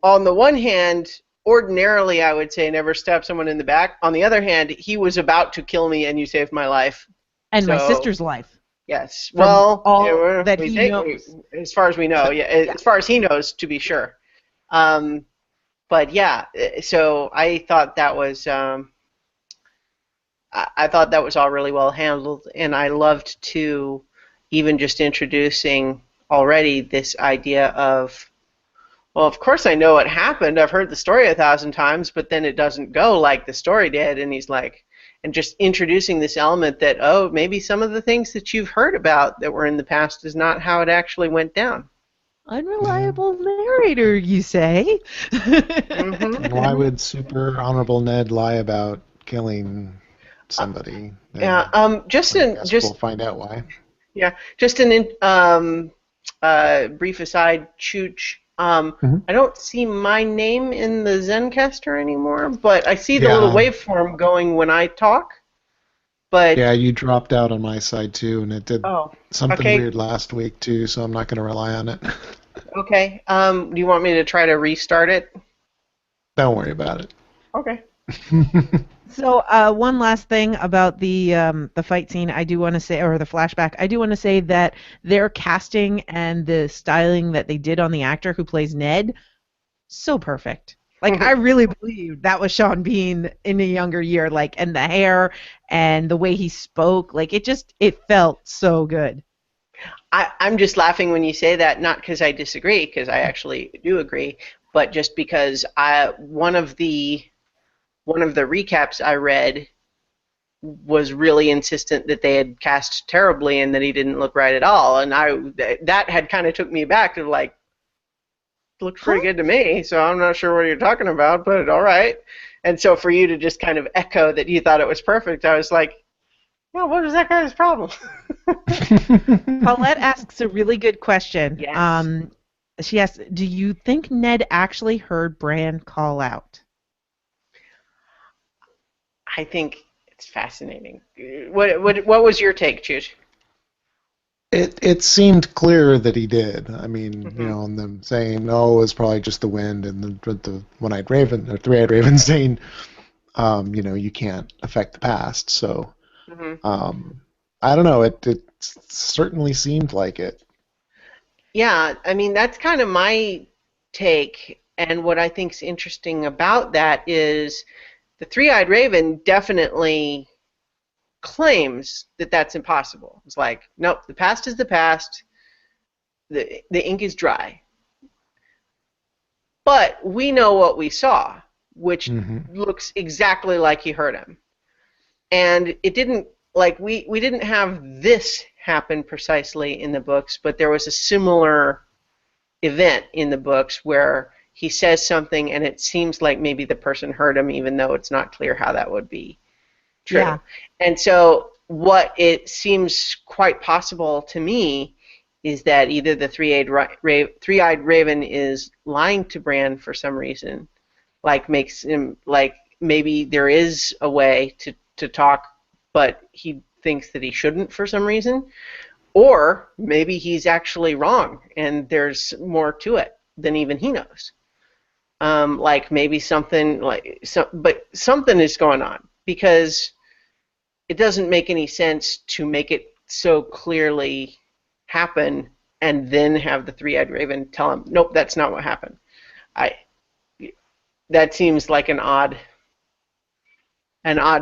on the one hand, ordinarily, I would say never stab someone in the back. On the other hand, he was about to kill me, and you saved my life. And my sister's life. Yes. From all that he knows. As far as we know, as far as he knows, to be sure. But yeah, so I thought that was all really well handled, and I loved too, even just introducing already this idea of, well, of course I know what happened. I've heard the story 1,000 times, but then it doesn't go like the story did. And he's like, and just introducing this element that, oh, maybe some of the things that you've heard about that were in the past is not how it actually went down. Unreliable narrator, you say? And why would super honorable Ned lie about killing somebody? We'll find out why. Yeah, just an brief aside, Chooch. I don't see my name in the Zencastr anymore, but I see the little waveform going when I talk. But yeah, you dropped out on my side too, and it did something weird last week too, so I'm not going to rely on it. Okay. Do you want me to try to restart it? Don't worry about it. Okay. So one last thing about the fight scene, I do want to say, or the flashback, I do want to say that their casting and the styling that they did on the actor who plays Ned, so perfect. Like, I really believe that was Sean Bean in a younger year, like, and the hair and the way he spoke, like, it felt so good. I'm just laughing when you say that, not because I disagree, because I actually do agree, but just because one of the recaps I read was really insistent that they had cast terribly and that he didn't look right at all, and that had kind of took me back to like, looked pretty good to me, so I'm not sure what you're talking about, but all right. And so for you to just kind of echo that you thought it was perfect, I was like, well, what was that guy's problem? Paulette asks a really good question. Yes. She asks, do you think Ned actually heard Bran call out? I think it's fascinating. What was your take, Chooch? It seemed clear that he did. I mean, and them saying, "Oh, it was probably just the wind," and the one-eyed raven or three-eyed raven saying, you can't affect the past. So, I don't know. It certainly seemed like it. Yeah, I mean that's kind of my take, and what I think's interesting about that is the three-eyed raven definitely claims that that's impossible. It's like, nope, the past is the past. The ink is dry. But we know what we saw, which looks exactly like he heard him. And it didn't, like, we didn't have this happen precisely in the books, but there was a similar event in the books where he says something and it seems like maybe the person heard him, even though it's not clear how that would be true. Yeah. And so what it seems quite possible to me is that either the three-eyed raven is lying to Bran for some reason, like makes him, like maybe there is a way to talk, but he thinks that he shouldn't for some reason, or maybe he's actually wrong and there's more to it than even he knows. Like maybe something but something is going on, because it doesn't make any sense to make it so clearly happen and then have the three-eyed raven tell him, nope, that's not what happened. That seems like an odd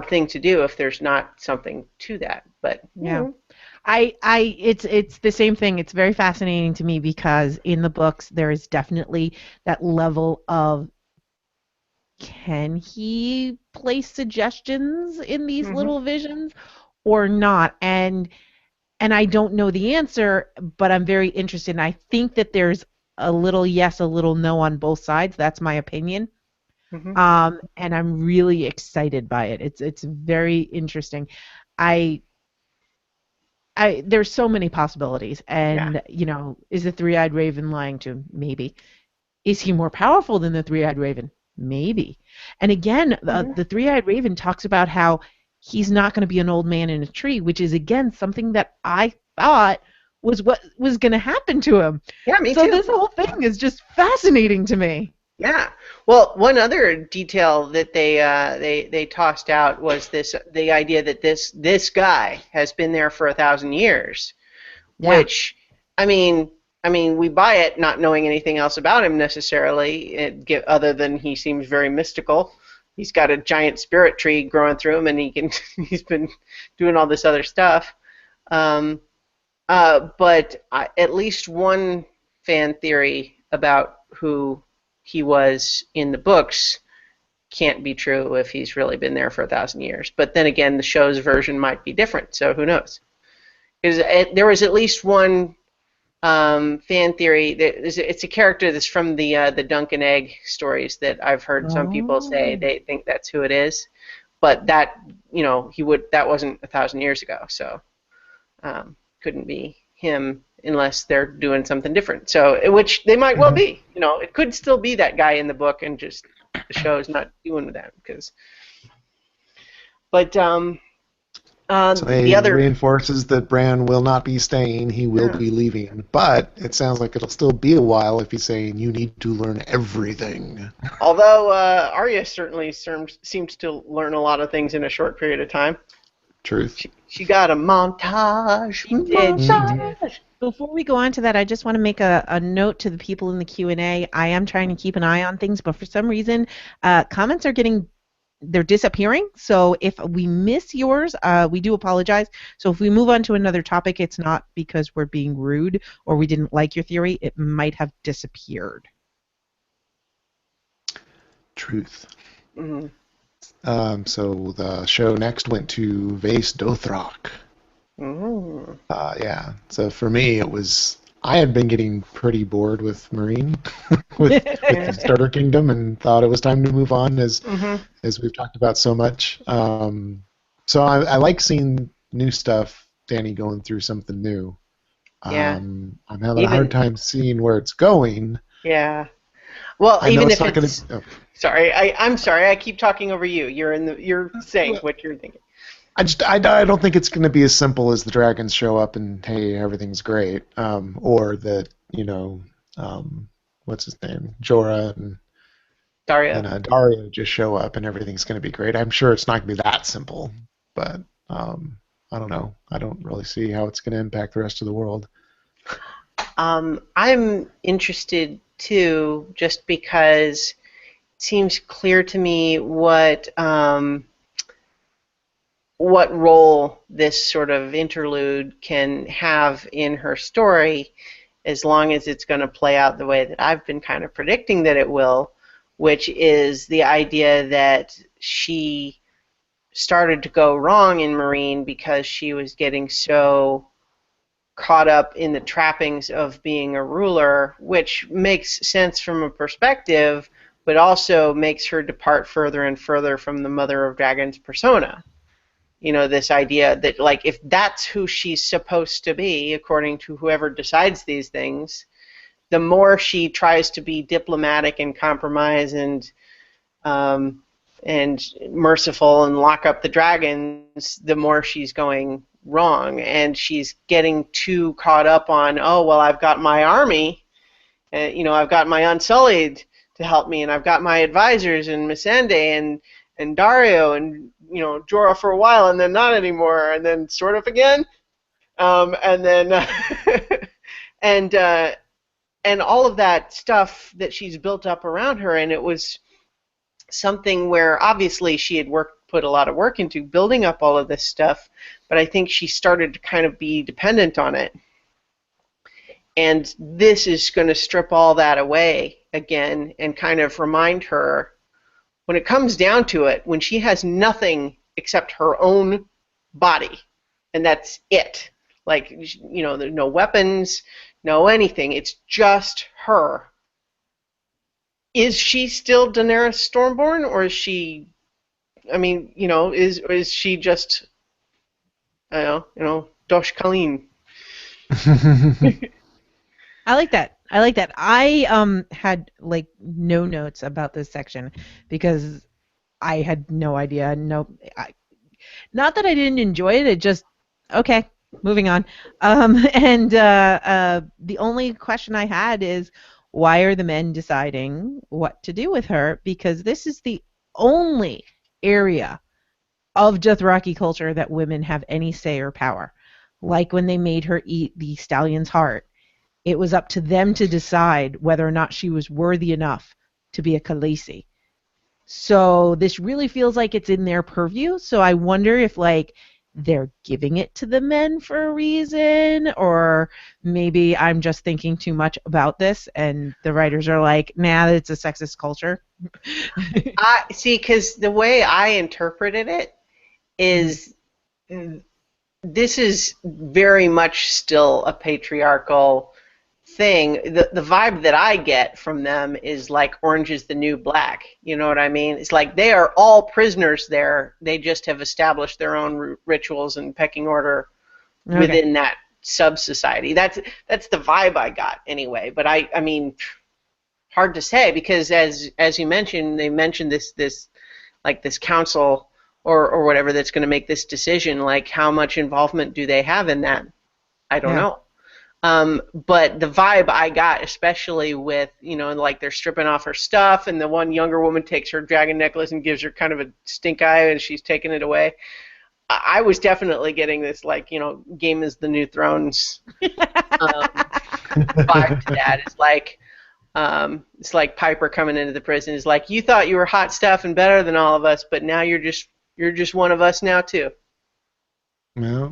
thing to do if there's not something to that. But yeah. It's the same thing. It's very fascinating to me because in the books there is definitely that level of, can he place suggestions in these little visions or not? And I don't know the answer, but I'm very interested. And I think that there's a little yes, a little no on both sides. That's my opinion. And I'm really excited by it. It's very interesting. There's so many possibilities. And, is the three-eyed raven lying to him? Maybe. Is he more powerful than the three-eyed raven? Maybe. And again, the three-eyed raven talks about how he's not going to be an old man in a tree, which is, again, something that I thought was what was going to happen to him. Yeah, me too. So this whole thing is just fascinating to me. Yeah. Well, one other detail that they tossed out was the idea that this guy has been there for 1,000 years, which, I mean, we buy it not knowing anything else about him necessarily, other than he seems very mystical. He's got a giant spirit tree growing through him, and he's been doing all this other stuff. But at least one fan theory about who he was in the books can't be true if he's really been there for 1,000 years. But then again, the show's version might be different, so who knows? There was at least one fan theory. It's a character that's from the Dunk and Egg stories that I've heard some people say they think that's who it is, but that that wasn't 1,000 years ago, so couldn't be him unless they're doing something different. So which they might well be. It could still be that guy in the book, and just the show's not doing that But so the other reinforces that Bran will not be staying; he will be leaving. But it sounds like it'll still be a while if he's saying you need to learn everything. Although Arya certainly seems to learn a lot of things in a short period of time. Truth. She got a montage. She did. Before we go on to that, I just want to make a note to the people in the Q&A. I am trying to keep an eye on things, but for some reason, comments are they're disappearing. So if we miss yours, we do apologize. So if we move on to another topic, it's not because we're being rude or we didn't like your theory. It might have disappeared. Truth. Mm-hmm. So the show next went to Vase Dothrak. Mm-hmm. Yeah. So for me, I had been getting pretty bored with Marine, with the Starter Kingdom, and thought it was time to move on, as we've talked about so much. So I like seeing new stuff. Danny going through something new. Yeah. I'm having a hard time seeing where it's going. Yeah. Well, I even know if it's not gonna. Sorry, I'm sorry. I keep talking over you. You're saying what you're thinking. I don't think it's going to be as simple as the dragons show up and hey, everything's great, or that what's his name, Jorah and Dario just show up and everything's going to be great. I'm sure it's not going to be that simple, but I don't know. I don't really see how it's going to impact the rest of the world. I'm interested too, just because it seems clear to me what role this sort of interlude can have in her story, as long as it's going to play out the way that I've been kind of predicting that it will, which is the idea that she started to go wrong in Marine because she was getting so caught up in the trappings of being a ruler, which makes sense from a perspective, but also makes her depart further and further from the Mother of Dragons persona. You know, this idea that, like, if that's who she's supposed to be, according to whoever decides these things, the more she tries to be diplomatic and compromise and merciful and lock up the dragons, the more she's going wrong. And she's getting too caught up on, oh, well, I've got my army, I've got my Unsullied to help me, and I've got my advisors and Missandei and Dario and Jorah for a while, and then not anymore, and then sort of again, and then and all of that stuff that she's built up around her, and it was something where obviously she had put a lot of work into building up all of this stuff, but I think she started to kind of be dependent on it, and this is going to strip all that away again and kind of remind her, when it comes down to it, when she has nothing except her own body, and that's it. Like, there's no weapons, no anything. It's just her. Is she still Daenerys Stormborn, or is she? Is she just? Dosh Kalin. I like that. I had like no notes about this section because I had no idea. Not that I didn't enjoy it. It just okay. Moving on. The only question I had is, why are the men deciding what to do with her? Because this is the only area of Dothraki culture that women have any say or power. Like when they made her eat the stallion's heart. It was up to them to decide whether or not she was worthy enough to be a Khaleesi. So this really feels like it's in their purview. So I wonder if, like, they're giving it to the men for a reason, or maybe I'm just thinking too much about this and the writers are like, nah, it's a sexist culture. I see, because the way I interpreted it is this is very much still a patriarchal thing. The vibe that I get from them is like Orange is the New Black. You know what I mean? It's like they are all prisoners there. They just have established their own rituals and pecking order within that sub-society. That's the vibe I got anyway. But I mean, hard to say, because as you mentioned, they mentioned this council or whatever that's going to make this decision. Like, how much involvement do they have in that? I don't know. But the vibe I got, especially with, like they're stripping off her stuff, and the one younger woman takes her dragon necklace and gives her kind of a stink eye, and she's taking it away. I was definitely getting this, like, Game is the New Thrones vibe to that. It's like Piper coming into the prison. It's like, you thought you were hot stuff and better than all of us, but now you're just one of us now too. Yeah.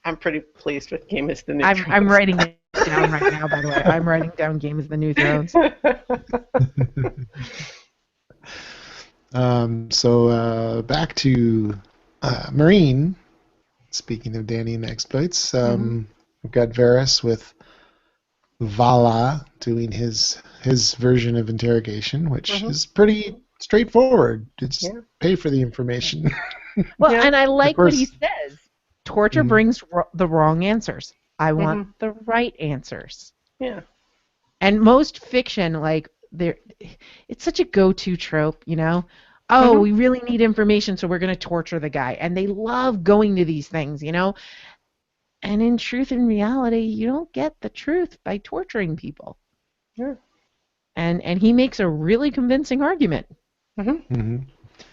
I'm pretty pleased with Game of the New Thrones. I'm writing it down right now, by the way. I'm writing down Game of the New Thrones. So back to Marine. Speaking of Danny and exploits, we've got Varys with Vala doing his version of interrogation, which is pretty straightforward. Just pay for the information. Well, and I like what he says. Torture brings the wrong answers. I want the right answers. Yeah. And most fiction, like, it's such a go-to trope, you know? Oh, we really need information, so we're going to torture the guy. And they love going to these things, you know? And in truth and reality, you don't get the truth by torturing people. Sure. And he makes a really convincing argument.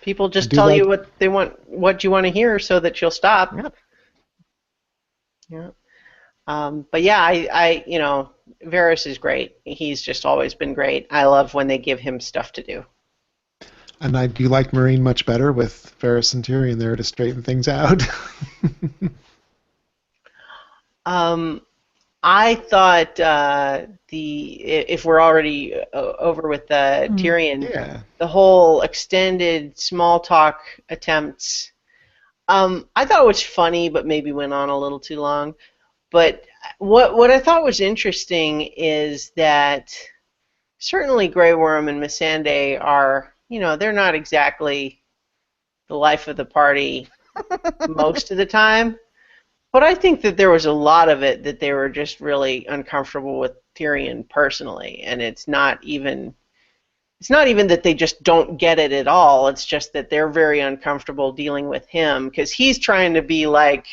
People just tell you what they want, what you want to hear, so that you'll stop. Yep. Yeah. But yeah, I Varys is great. He's just always been great. I love when they give him stuff to do. And do you like Marine much better with Varys and Tyrion there to straighten things out? I thought if we're already over with Tyrion, the whole extended small talk attempts, I thought it was funny, but maybe went on a little too long. But what I thought was interesting is that certainly Grey Worm and Missandei are, they're not exactly the life of the party most of the time. But I think that there was a lot of it that they were just really uncomfortable with Tyrion personally, and it's not even that they just don't get it at all. It's just that they're very uncomfortable dealing with him because he's trying to be like,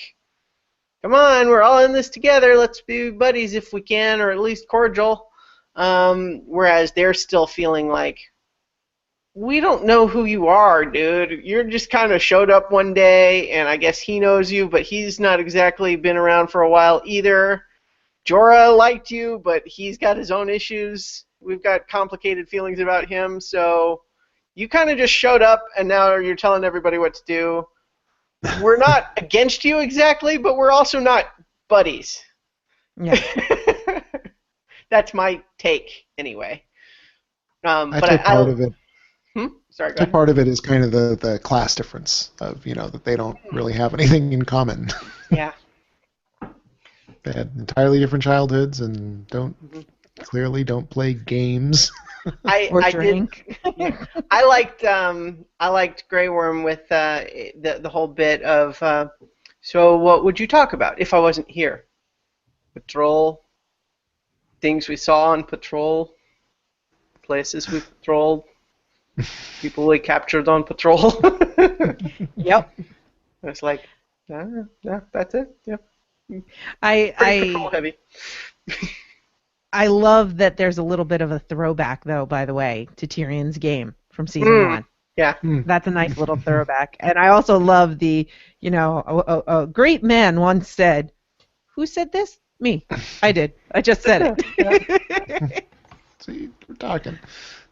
come on, we're all in this together. Let's be buddies if we can, or at least cordial. Whereas they're still feeling like, we don't know who you are, dude. You're just kind of showed up one day, and I guess he knows you, but he's not exactly been around for a while either. Jorah liked you, but he's got his own issues. We've got complicated feelings about him, so you kind of just showed up, and now you're telling everybody what to do. We're not against you exactly, but we're also not buddies. Yeah. That's my take, anyway. I think part of it. Sorry, go ahead. Part of it is kind of the class difference of that they don't really have anything in common. Yeah. They had entirely different childhoods and clearly don't play games. Or drink. I liked Grey Worm with the whole bit of so what would you talk about if I wasn't here? Patrol, things we saw on patrol, places we patrolled, people we captured on patrol. Yep. It's like, yeah, that's it. Yep. I patrol heavy. I love that there's a little bit of a throwback, though, by the way, to Tyrion's game from season 1. Yeah. That's a nice little throwback. And I also love the, a great man once said, who said this? Me. I did. I just said it. See, we're talking.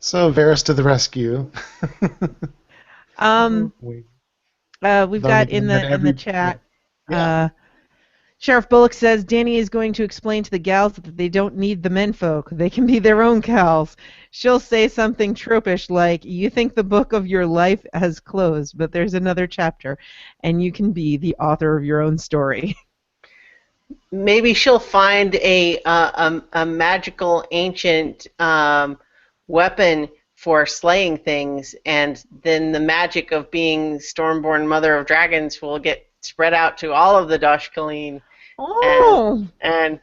So, Varys to the rescue. We've got in the chat, Sheriff Bullock says Danny is going to explain to the gals that they don't need the menfolk. They can be their own gals. She'll say something tropish like, you think the book of your life has closed, but there's another chapter, and you can be the author of your own story. Maybe she'll find a magical ancient weapon for slaying things, and then the magic of being Stormborn Mother of Dragons will get spread out to all of the Dosh Khaleen. Oh. And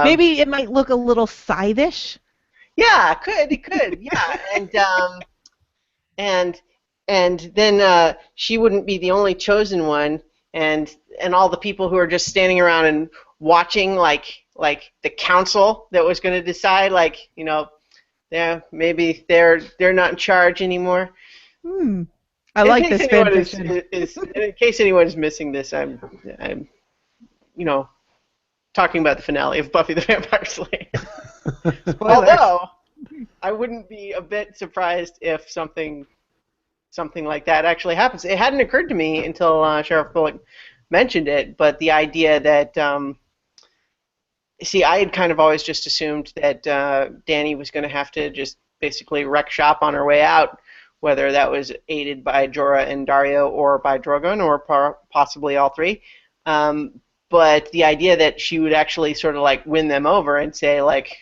maybe it might look a little scythish. Yeah, it could. Yeah, and then she wouldn't be the only chosen one, and all the people who are just standing around and watching, like the council that was going to decide, maybe they're not in charge anymore. I like this fan In fiction. case anyone is missing this, I'm talking about the finale of Buffy the Vampire Slayer. Spoilers. Although I wouldn't be a bit surprised if something like that actually happens. It hadn't occurred to me until Sheriff Bullock mentioned it, but the idea that I had kind of always just assumed that Dani was going to have to just basically wreck shop on her way out, whether that was aided by Jorah and Dario or by Drogon or possibly all three. But the idea that she would actually sort of like win them over and say like,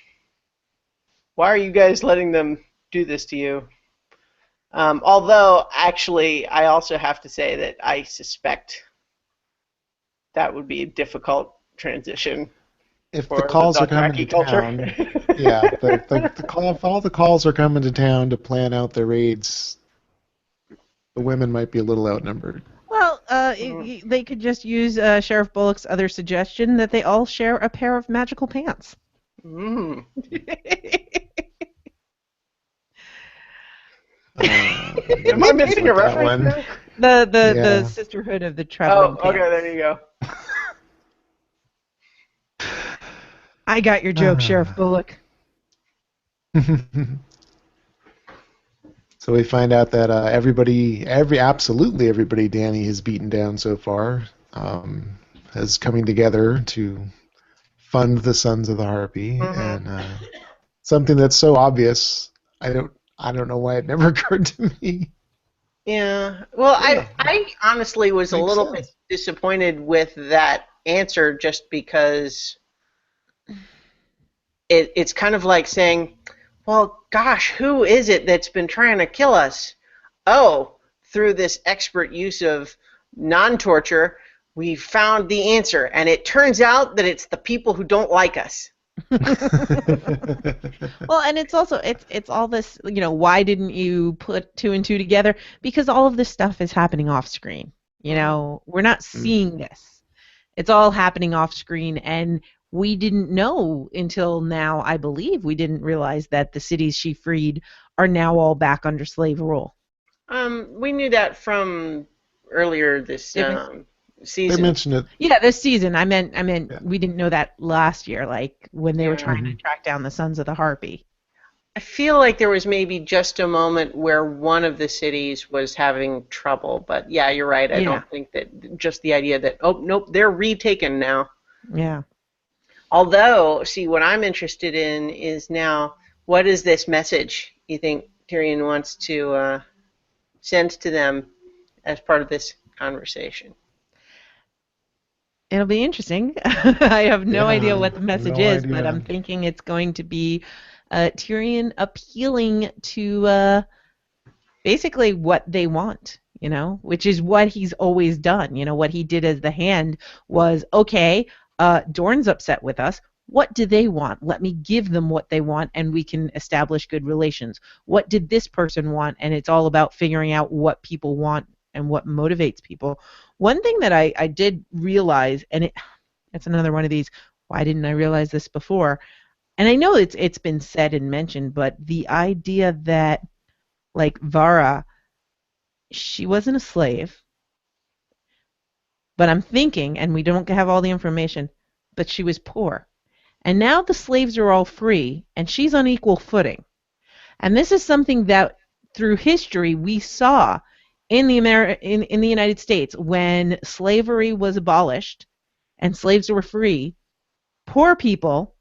why are you guys letting them do this to you? Although, actually, I also have to say that I suspect that would be a difficult transition If for the calls the are coming to Dothraki culture. town, yeah, if all the calls are coming to town to plan out their raids, the women might be a little outnumbered. Well, they could just use Sheriff Bullock's other suggestion that they all share a pair of magical pants. Mm. Am I missing a reference there? The Sisterhood of the Traveling Pants. Okay, there you go. I got your joke, Sheriff Bullock. So we find out that absolutely everybody Dani has beaten down so far is coming together to fund the Sons of the Harpy, and something that's so obvious, I don't know why it never occurred to me. Yeah. Well, I honestly was a little bit disappointed with that answer just because it's kind of like saying, well, gosh, who is it that's been trying to kill us? Oh, through this expert use of non-torture, we found the answer, and it turns out that it's the people who don't like us. Well, and it's also it's all this, why didn't you put two and two together? Because all of this stuff is happening off screen. We're not seeing this. It's all happening off screen, and we didn't know until now, I believe, we didn't realize that the cities she freed are now all back under slave rule. We knew that from earlier this season. They mentioned it. Yeah, this season. I meant we didn't know that last year, like when they were trying to track down the Sons of the Harpy. I feel like there was maybe just a moment where one of the cities was having trouble, but yeah, you're right. I don't think that just the idea that, oh, nope, they're retaken now. Yeah. Although, see, what I'm interested in is now, what is this message you think Tyrion wants to send to them as part of this conversation? It'll be interesting. I have no idea what the message is, but I'm thinking it's going to be Tyrion appealing to basically what they want, which is what he's always done. What he did as the Hand was, okay, Dorne's upset with us. What do they want? Let me give them what they want, and we can establish good relations. What did this person want? And it's all about figuring out what people want and what motivates people. One thing that I did realize, and it's another one of these, why didn't I realize this before? And I know it's been said and mentioned, but the idea that, like, Vara, she wasn't a slave, but I'm thinking, and we don't have all the information, but she was poor. And now the slaves are all free, and she's on equal footing. And this is something that, through history, we saw in the United States when slavery was abolished and slaves were free. Poor people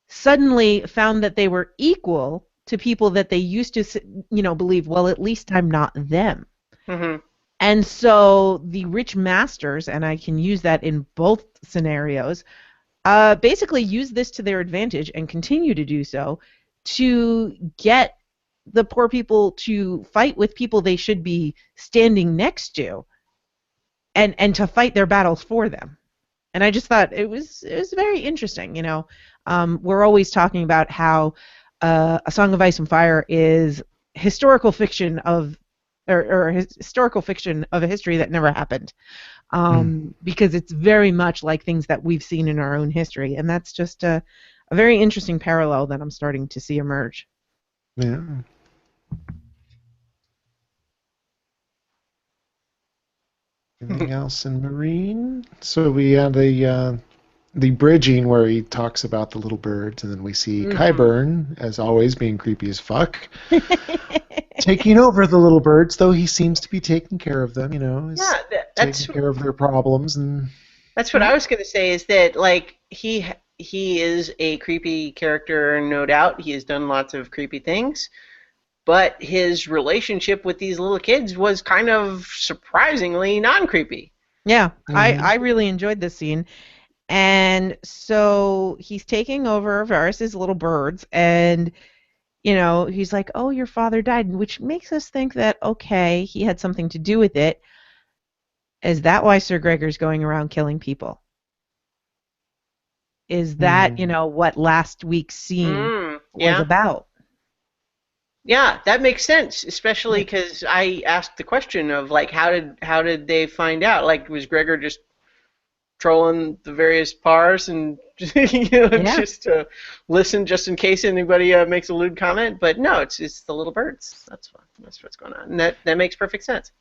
suddenly found that they were equal to people that they used to, believe, well, at least I'm not them. Mm-hmm. And so the rich masters, and I can use that in both scenarios, basically use this to their advantage and continue to do so to get the poor people to fight with people they should be standing next to and to fight their battles for them. And I just thought it was very interesting. We're always talking about how A Song of Ice and Fire is historical fiction of historical fiction of a history that never happened, because it's very much like things that we've seen in our own history, and that's just a very interesting parallel that I'm starting to see emerge. Yeah. Anything else in Marine? So we had the bridging where he talks about the little birds, and then we see Qyburn, as always, being creepy as fuck, taking over the little birds, though he seems to be taking care of them, is that's taking care of their problems. And that's what I was going to say, is that like he is a creepy character, no doubt. He has done lots of creepy things, but his relationship with these little kids was kind of surprisingly non-creepy. Yeah, I really enjoyed this scene. And so he's taking over Varys's little birds, and he's like, "Oh, your father died," which makes us think that, okay, he had something to do with it. Is that why Sir Gregor's going around killing people? Is that, what last week's scene was about? Yeah, that makes sense, especially because I asked the question of, like, how did they find out? Like, was Gregor just trolling the various pars and just to listen just in case anybody makes a lewd comment? But no, it's the little birds. That's what's going on, and that makes perfect sense.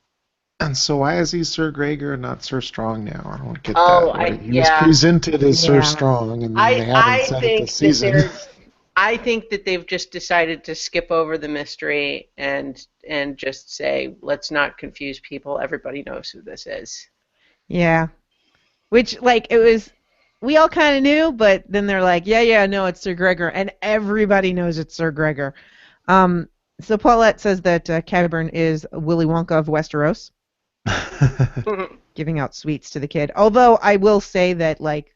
And so why is he Sir Gregor and not Sir Strong now? I don't get Oh, that. Right? He was presented as Sir Strong, and they haven't said it this season. I think that they've just decided to skip over the mystery and just say, let's not confuse people. Everybody knows who this is. Yeah. Which, like, we all kind of knew, but then they're like, yeah, no, it's Sir Gregor, and everybody knows it's Sir Gregor. So Paulette says that Qyburn is Willy Wonka of Westeros, giving out sweets to the kid. Although I will say that, like,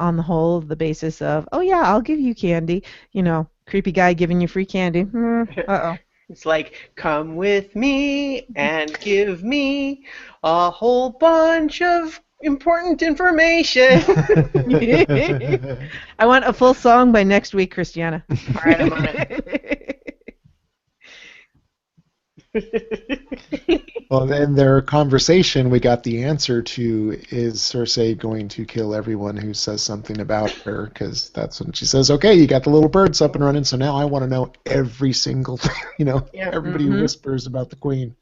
on the whole, the basis of, oh yeah, I'll give you candy, creepy guy giving you free candy. Uh-oh. It's like, come with me and give me a whole bunch of important information. I want a full song by next week, Christiana. All right, I'm on it. Well, in their conversation, we got the answer to, is Cersei going to kill everyone who says something about her? Because that's when she says, okay, you got the little birds up and running, so now I want to know every single thing, everybody who whispers about the queen.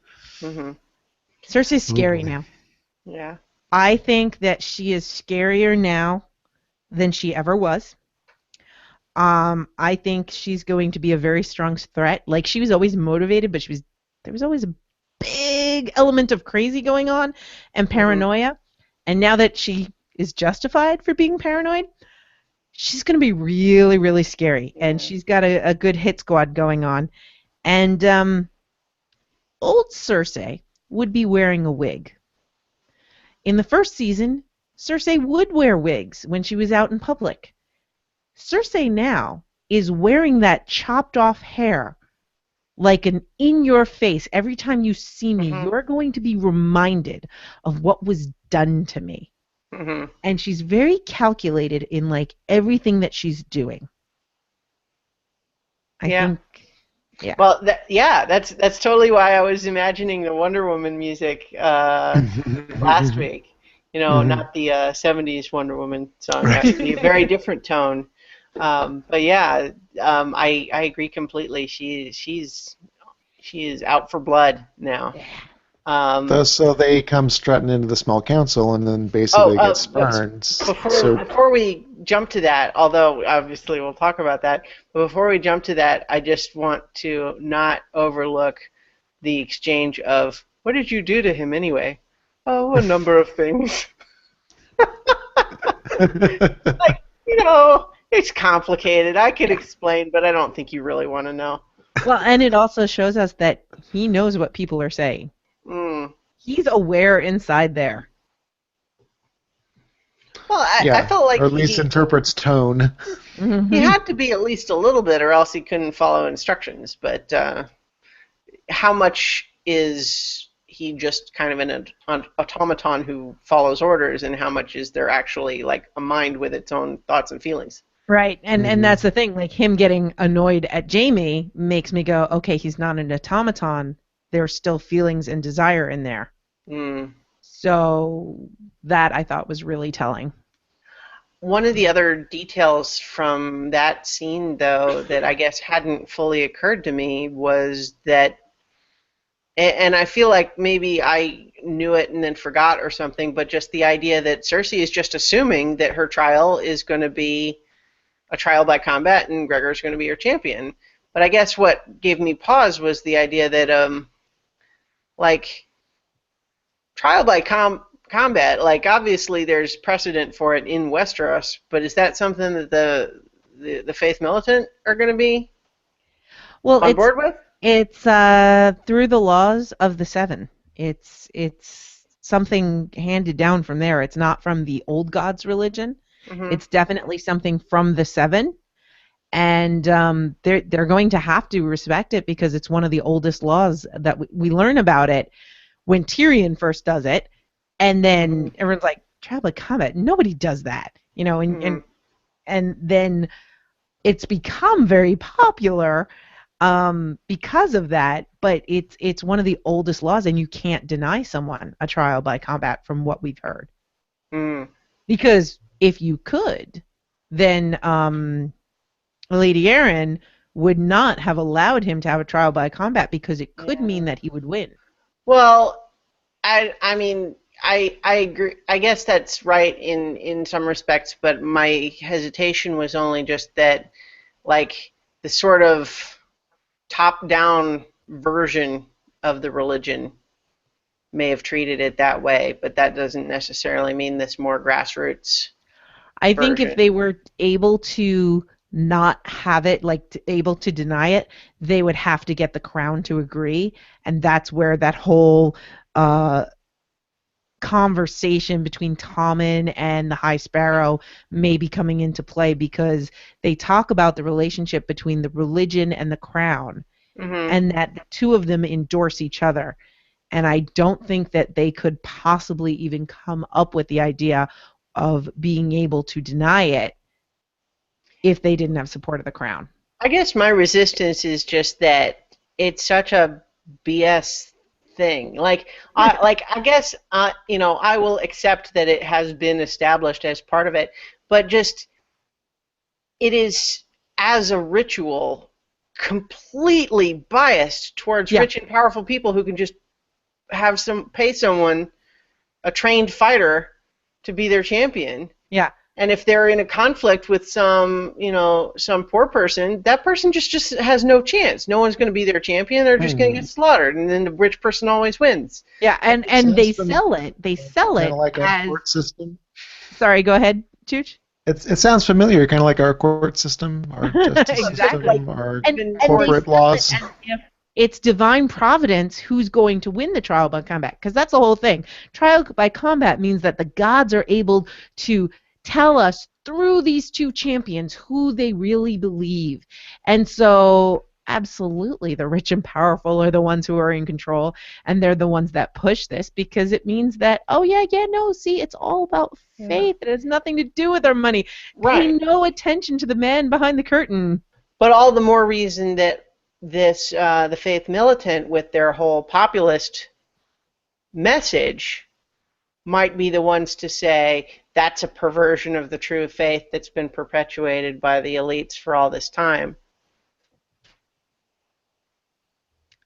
Cersei's scary now. Yeah. I think that she is scarier now than she ever was. I think she's going to be a very strong threat. Like, she was always motivated, but there was always a big element of crazy going on and paranoia. And now that she is justified for being paranoid, she's going to be really, really scary. And she's got a good hit squad going on. And old Cersei would be wearing a wig. In the first season, Cersei would wear wigs when she was out in public. Cersei now is wearing that chopped off hair like an in-your-face. Every time you see me, you're going to be reminded of what was done to me. And she's very calculated in, like, everything that she's doing. I think. Yeah. Well, that's totally why I was imagining the Wonder Woman music last week. Not the 70s Wonder Woman song. That would be a very different tone. But yeah, I agree completely. She is out for blood now. So they come strutting into the small council and then basically get spurned. Before we jump to that, although obviously we'll talk about that, but before we jump to that, I just want to not overlook the exchange of, what did you do to him anyway? Oh, a number of things. Like, it's complicated. I could explain, but I don't think you really want to know. Well, and it also shows us that he knows what people are saying. He's aware inside there. Well, I felt like or at least interprets tone. He had to be at least a little bit, or else he couldn't follow instructions. But how much is he just kind of an automaton who follows orders, and how much is there actually, like, a mind with its own thoughts and feelings? Right, and that's the thing. Like, him getting annoyed at Jaime makes me go, okay, he's not an automaton. There's still feelings and desire in there. So that I thought was really telling. One of the other details from that scene, though, that I guess hadn't fully occurred to me was that and I feel like maybe I knew it and then forgot or something, but just the idea that Cersei is just assuming that her trial is going to be a trial by combat and Gregor's going to be her champion. But I guess what gave me pause was the idea that, like, trial by combat, like, obviously there's precedent for it in Westeros, but is that something that the Faith Militant are going to be on board with? It's through the laws of the Seven. It's something handed down from there. It's not from the old gods' religion. Mm-hmm. It's definitely something from the Seven, and they're going to have to respect it because it's one of the oldest laws that we learn about it when Tyrion first does it, and then everyone's like, trial by combat, nobody does that, you know, and then it's become very popular because of that, but it's one of the oldest laws, and you can't deny someone a trial by combat from what we've heard. Because if you could, then Lady Arryn would not have allowed him to have a trial by combat because it could mean that he would win. Well, I mean, I agree. I guess that's right in some respects, but my hesitation was only just that, like, the sort of top-down version of the religion may have treated it that way, but that doesn't necessarily mean this more grassroots I think version. if they were able to not have it, like able to deny it, they would have to get the crown to agree, and that's where that whole conversation between Tommen and the High Sparrow may be coming into play, because they talk about the relationship between the religion and the crown, and that the two of them endorse each other. And I don't think that they could possibly even come up with the idea of being able to deny it if they didn't have support of the crown. I guess my resistance is just that it's such a BS thing. Like, I guess, you know, I will accept that it has been established as part of it, but just it is, as a ritual, completely biased towards rich and powerful people who can just pay someone, a trained fighter, to be their champion. Yeah. And if they're in a conflict with some poor person, that person just has no chance. No one's going to be their champion. They're just going to get slaughtered, and then the rich person always wins. Yeah, and they sell it. They sell it like as a court system. Sorry, go ahead, Chooch. It sounds familiar, kind of like our court system, our justice Exactly. system, our And corporate they laws. sell it as if it's divine providence who's going to win the trial by combat, because that's the whole thing. Trial by combat means that the gods are able to tell us through these two champions who they really believe. And so absolutely the rich and powerful are the ones who are in control, and they're the ones that push this, because it means that, see, it's all about faith. It has nothing to do with our money. Pay no attention to the man behind the curtain. But all the more reason that this the Faith Militant, with their whole populist message, might be the ones to say that's a perversion of the true faith that's been perpetuated by the elites for all this time.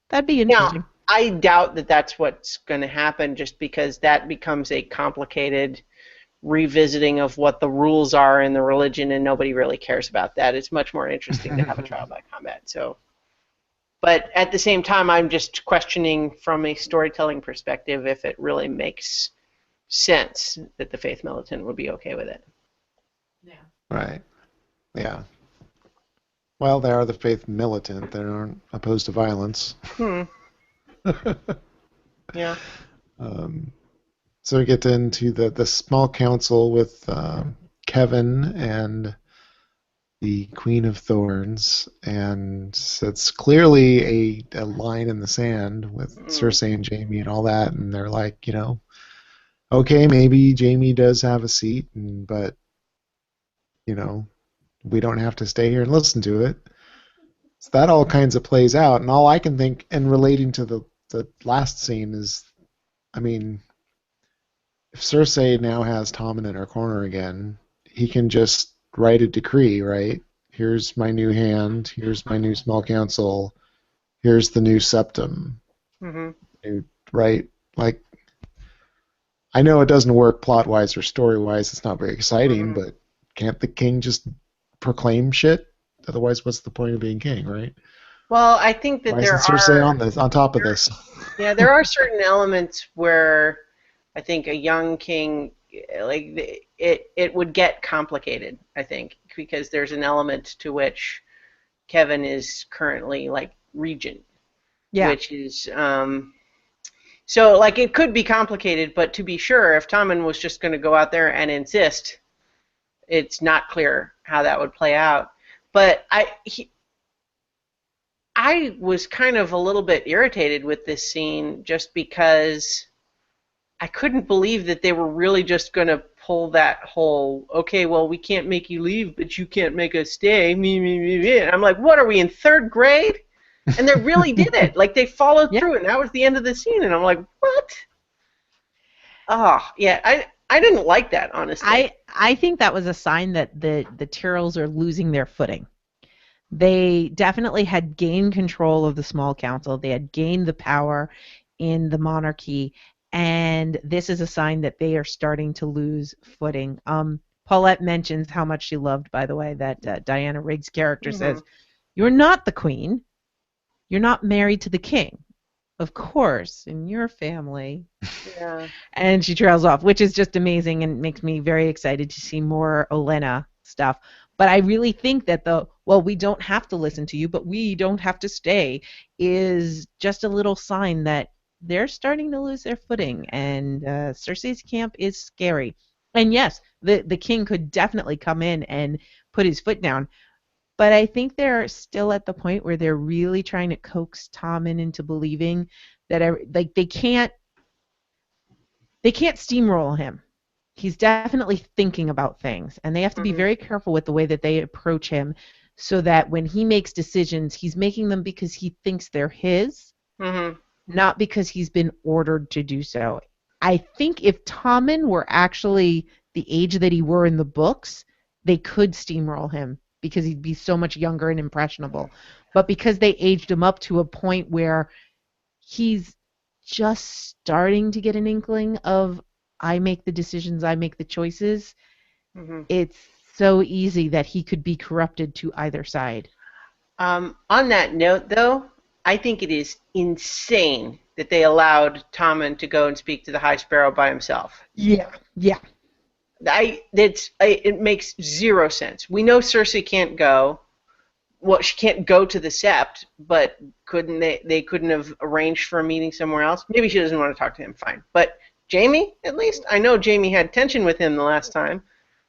That'd be interesting. Now, I doubt that that's what's going to happen, just because that becomes a complicated revisiting of what the rules are in the religion, and nobody really cares about that. It's much more interesting to have a trial by combat. So, but at the same time, I'm just questioning from a storytelling perspective if it really makes sense that the Faith Militant would be okay with it. Yeah. Right. Yeah. Well, they are the Faith Militant. They aren't opposed to violence. Yeah. So we get into the small council with Kevin and the Queen of Thorns, and it's clearly a line in the sand with Cersei and Jaime and all that, and they're like, okay, maybe Jaime does have a seat, but we don't have to stay here and listen to it. So that all kinds of plays out, and all I can think, and relating to the last scene, is, I mean, if Cersei now has Tommen in her corner again, he can just write a decree, right? Here's my new hand, here's my new small council, here's the new septum. Mm-hmm. Right? Like, I know it doesn't work plot-wise or story-wise. It's not very exciting, Mm-hmm. but can't the king just proclaim shit? Otherwise, what's the point of being king, right? Well, I think that Why isn't Cersei on top of there, this? yeah, there are certain elements where I think a young king, it would get complicated. I think because there's an element to which Kevin is currently like regent, Yeah. which is so like it could be complicated. But to be sure, if Tommen was just going to go out there and insist, it's not clear how that would play out. But I was kind of a little bit irritated with this scene just because I couldn't believe that they were really just going to pull that whole, okay, well, we can't make you leave, but you can't make us stay. Me, me, me, me. And I'm like, what are we in third grade? And they really did it. Like they followed Yeah. through, and that was the end of the scene. And I'm like, what? Oh, yeah, I didn't like that, honestly. I think that was a sign that the Tyrells are losing their footing. They definitely had gained control of the small council. They had gained the power in the monarchy, and this is a sign that they are starting to lose footing. Paulette mentions how much she loved, by the way, that Diana Rigg's character Mm-hmm. says, "You're not the queen. You're not married to the king. Of course, in your family." Yeah. And she trails off, which is just amazing and makes me very excited to see more Olenna stuff. But I really think that we don't have to listen to you, but we don't have to stay is just a little sign that they're starting to lose their footing, and Cersei's camp is scary. And yes, the king could definitely come in and put his foot down, but I think they're still at the point where they're really trying to coax Tommen into believing that they can't steamroll him. He's definitely thinking about things, and they have to be Mm-hmm. very careful with the way that they approach him so that when he makes decisions, he's making them because he thinks they're his, Mm-hmm. not because he's been ordered to do so. I think if Tommen were actually the age that he were in the books, they could steamroll him because he'd be so much younger and impressionable. But because they aged him up to a point where he's just starting to get an inkling of I make the decisions, I make the choices, Mm-hmm. it's so easy that he could be corrupted to either side. On that note, though, I think it is insane that they allowed Tommen to go and speak to the High Sparrow by himself. Yeah. It makes zero sense. We know Cersei can't go. Well, she can't go to the Sept, but couldn't they couldn't have arranged for a meeting somewhere else? Maybe she doesn't want to talk to him, fine. But Jaime, at least, I know Jaime had tension with him the last time,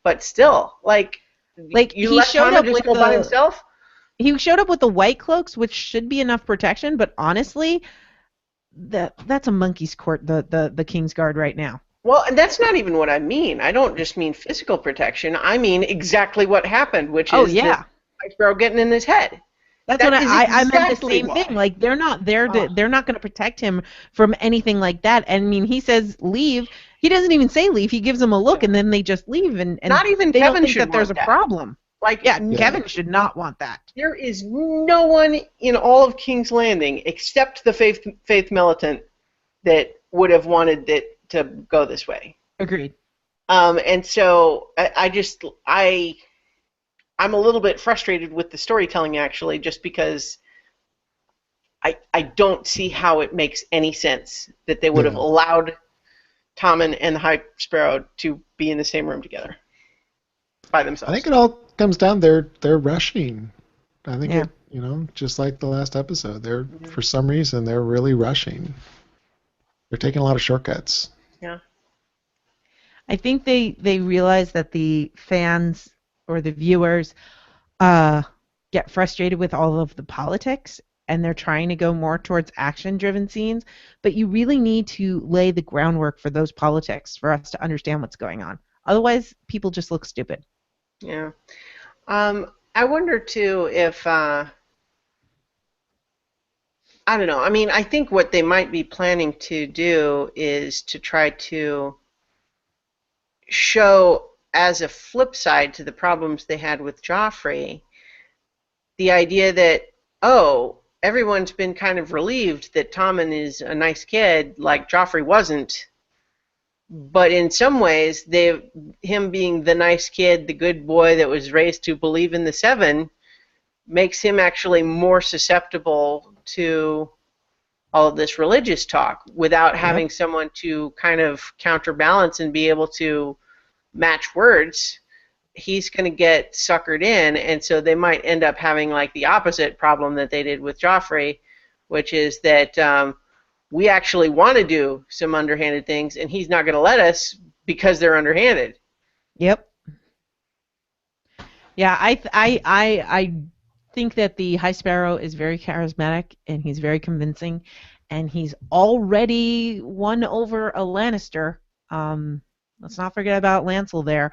but still, like you he let showed Tommen up just with go by himself? he showed up with the white cloaks, which should be enough protection, but honestly, that's a monkey's court, the King's Guard right now. Well, and that's not even what I mean. I don't just mean physical protection. I mean exactly what happened, which is that High Sparrow getting in his head. That's That what is I meant the exactly same why. thing. Like they're not there to, they're not going to protect him from anything like that. And I mean, he says leave. He doesn't even say leave. He gives them a look, and then they just leave. And Not even they don't Kevin think should that there's a want that. problem. Like, Yeah, Kevin should not want that. there is no one in all of King's Landing except the Faith Militant that would have wanted it to go this way. Agreed. And so I'm a little bit frustrated with the storytelling, actually, just because I don't see how it makes any sense that they would have allowed Tommen and the High Sparrow to be in the same room together by themselves. I think it all comes down they're rushing. I think Yeah. just like the last episode, they're for some reason they're really rushing. They're taking a lot of shortcuts. Yeah. I think they realize that the fans or the viewers get frustrated with all of the politics, and they're trying to go more towards action-driven scenes. But you really need to lay the groundwork for those politics for us to understand what's going on. Otherwise, people just look stupid. Yeah. I wonder too if I don't know. I mean, I think what they might be planning to do is to try to show as a flip side to the problems they had with Joffrey, the idea that, oh, everyone's been kind of relieved that Tommen is a nice kid, like Joffrey wasn't. But in some ways, him being the nice kid, the good boy that was raised to believe in the Seven, makes him actually more susceptible to all of this religious talk without having someone to kind of counterbalance and be able to match words. He's going to get suckered in, and so they might end up having like the opposite problem that they did with Joffrey, which is that we actually want to do some underhanded things, and he's not going to let us because they're underhanded. Yep. Yeah, I think that the High Sparrow is very charismatic, and he's very convincing, and he's already won over a Lannister. Let's not forget about Lancel there.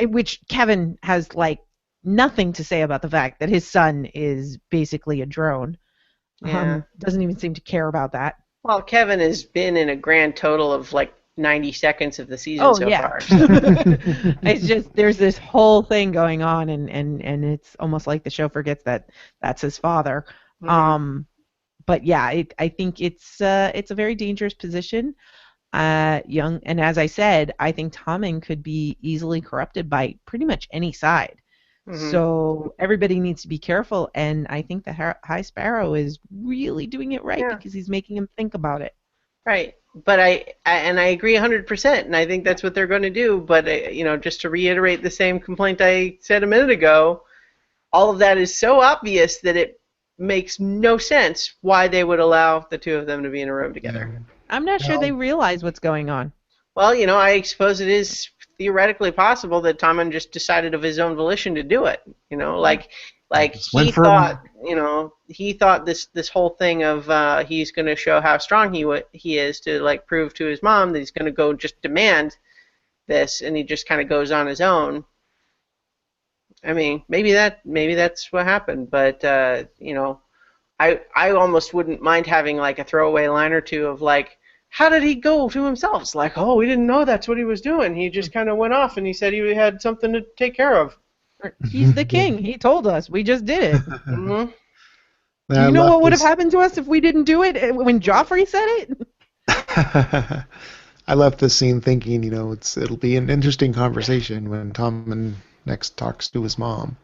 Which Kevin has like nothing to say about the fact that his son is basically a drone. Doesn't even seem to care about that. Well, Kevin has been in a grand total of like 90 seconds of the season so far. It's just there's this whole thing going on, and it's almost like the show forgets that that's his father. But yeah, I think it's a very dangerous position. Young, and as I said, I think Tommen could be easily corrupted by pretty much any side. So everybody needs to be careful, and I think the High Sparrow is really doing it right because he's making him think about it. Right, but I agree 100%, and I think that's what they're going to do. But just to reiterate the same complaint I said a minute ago, all of that is so obvious that it makes no sense why they would allow the two of them to be in a room together. I'm not sure they realize what's going on. Well, I suppose it is theoretically possible that Tommen just decided of his own volition to do it. Like he thought, he thought this whole thing of he's going to show how strong he is to like prove to his mom that he's going to go just demand this, and he just kind of goes on his own. I mean, maybe that's what happened, but I almost wouldn't mind having like a throwaway line or two of like, how did he go to himself? It's like, oh, we didn't know that's what he was doing. He just kind of went off and he said he had something to take care of. He's the king. He told us. We just did it. Mm-hmm. Do you know what would have happened to us if we didn't do it when Joffrey said it? I left this scene thinking, it'll be an interesting conversation when Tommen next talks to his mom.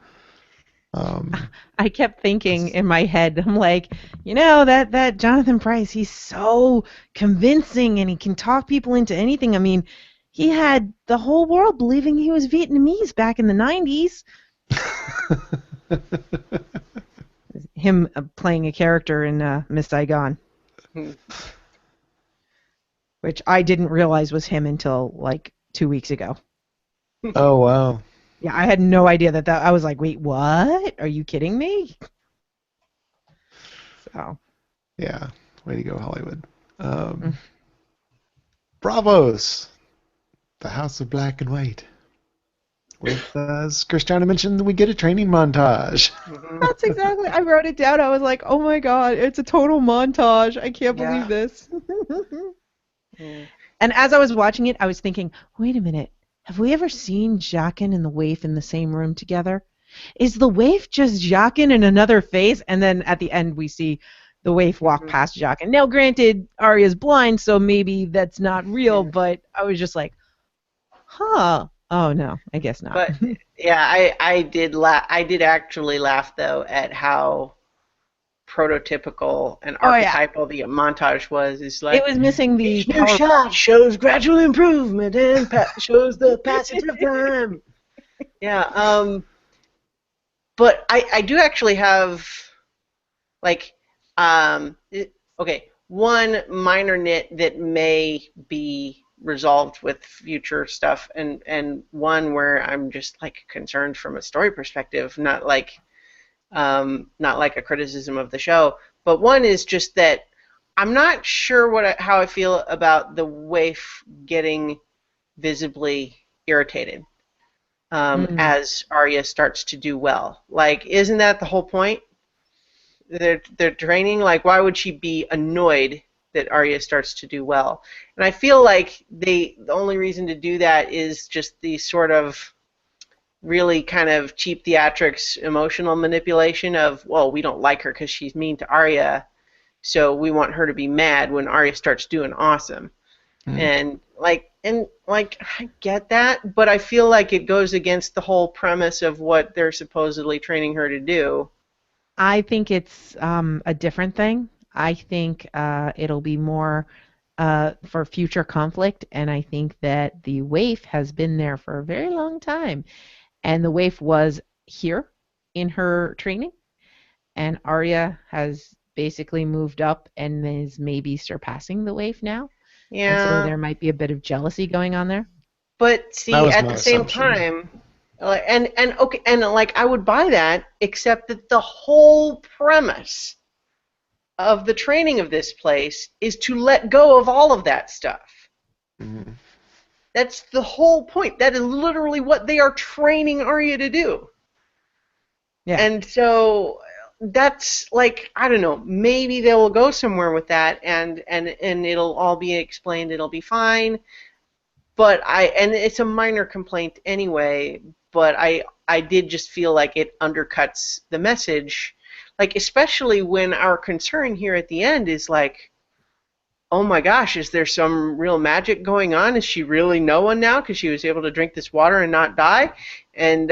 I kept thinking in my head, I'm like, that Jonathan Pryce, he's so convincing and he can talk people into anything. I mean, he had the whole world believing he was Vietnamese back in the 90s. Him playing a character in Miss Saigon. Which I didn't realize was him until like 2 weeks ago. Oh, wow. Yeah, I had no idea that I was like, wait, what? Are you kidding me? So. Yeah, way to go, Hollywood. Bravos! The House of Black and White. With, as Christiana mentioned, we get a training montage. That's exactly, I wrote it down. I was like, oh my god, it's a total montage. I can't believe this. And as I was watching it, I was thinking, wait a minute. Have we ever seen Jaqen and the waif in the same room together? Is the waif just Jaqen in another face? And then at the end we see the waif walk past Jaqen. Now, granted, Arya's blind, so maybe that's not real, but I was just like, huh. Oh, no, I guess not. But, yeah, I did actually laugh, though, at how prototypical and archetypal the montage was. It's like, it was missing the each new shot shows gradual improvement and shows the passage of time. Yeah, but I do actually have like one minor nit that may be resolved with future stuff, and one where I'm just like concerned from a story perspective, not like a criticism of the show, but one is just that I'm not sure how I feel about the waif getting visibly irritated as Arya starts to do well. Like, isn't that the whole point? They're training. Like, why would she be annoyed that Arya starts to do well? And I feel like the only reason to do that is just the sort of really kind of cheap theatrics emotional manipulation of, well, we don't like her because she's mean to Arya, so we want her to be mad when Arya starts doing awesome. And I get that, but I feel like it goes against the whole premise of what they're supposedly training her to do. I think it's a different thing. I think it'll be more for future conflict, and I think that the waif has been there for a very long time. And the waif was here in her training, and Arya has basically moved up and is maybe surpassing the waif now. And so Yeah, there might be a bit of jealousy going on there. but That see, was at my the same assumption. time, okay, and like I would buy that, except that the whole premise of the training of this place is to let go of all of that stuff. Mhm. That's the whole point. That is literally what they are training Arya to do. Yeah. And so that's like, I don't know, maybe they will go somewhere with that, and it'll all be explained, it'll be fine. But and it's a minor complaint anyway, but I did just feel like it undercuts the message, like especially when our concern here at the end is like, oh my gosh, is there some real magic going on? Is she really no one now because she was able to drink this water and not die? And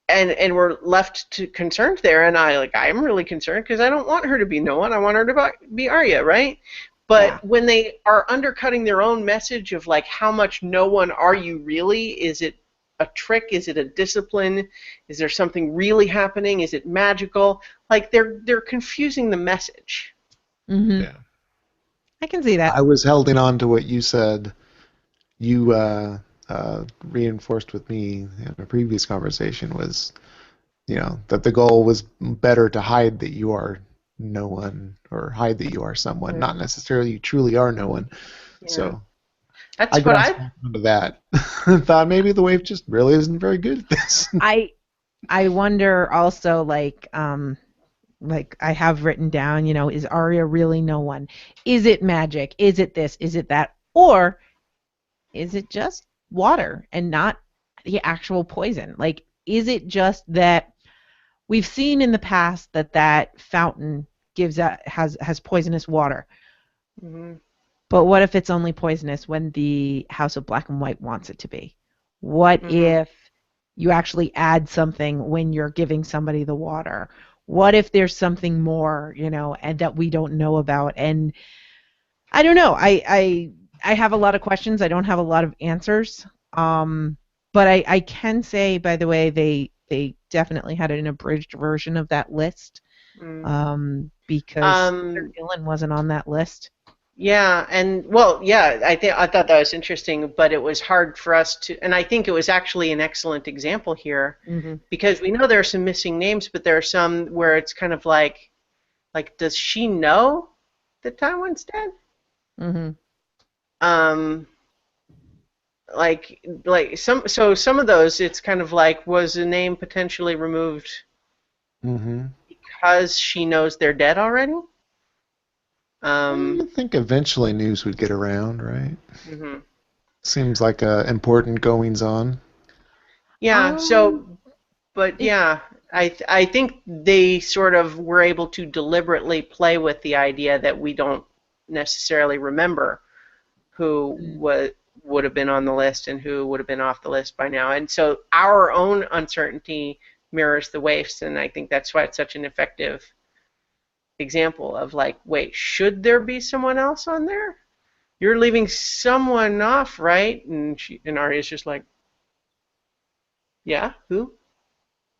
and we're left to concerned there, and I'm really concerned because I don't want her to be no one. I want her to be Arya, right? Yeah. But when they are undercutting their own message of like, how much no one are you really? Is it a trick? Is it a discipline? Is there something really happening? Is it magical? Like they're confusing the message. Hmm. Yeah. I can see that. I was holding on to what you said. You reinforced with me in a previous conversation was, that the goal was better to hide that you are no one or hide that you are someone, Yeah. not necessarily you truly are no one. Yeah. So I That's what grasped onto that. Thought maybe the wave just really isn't very good at this. I wonder also like I have written down, is Arya really no one? Is it magic? Is it this? Is it that? Or is it just water and not the actual poison? Like, is it just that we've seen in the past that fountain has poisonous water? hmm But what if it's only poisonous when the House of Black and White wants it to be? What hmm if you actually add something when you're giving somebody the water? What if there's something more, and that we don't know about? And I don't know. I have a lot of questions. I don't have a lot of answers. But I can say, by the way, they definitely had an abridged version of that list. mm Because Um, Dylan wasn't on that list. Yeah, and well, yeah, I thought that was interesting, but it was hard for us to, and I think it was actually an excellent example here Hmm. because we know there are some missing names, but there are some where it's kind of like, does she know that Tywin's dead? Hmm. Um, some of those, it's kind of like, was a name potentially removed Mm-hmm. because she knows they're dead already? You think eventually news would get around, right? Mhm. Seems like important goings on. Yeah, Um, but it, yeah, I think they sort of were able to deliberately play with the idea that we don't necessarily remember who would have been on the list and who would have been off the list by now. And so our own uncertainty mirrors the waifs, and I think that's why it's such an effective example of like, wait, should there be someone else on there? You're leaving someone off, right? And Arya's just like, yeah, who?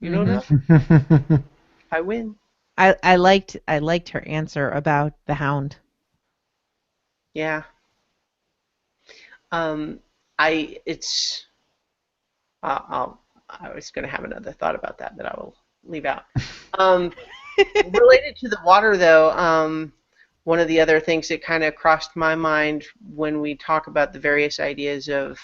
You know hmm. that? I win. I liked her answer about the Hound. Yeah. Um, I it's I was going to have another thought about that I will leave out. Um, Related to the water, though, one of the other things that kind of crossed my mind when we talk about the various ideas of,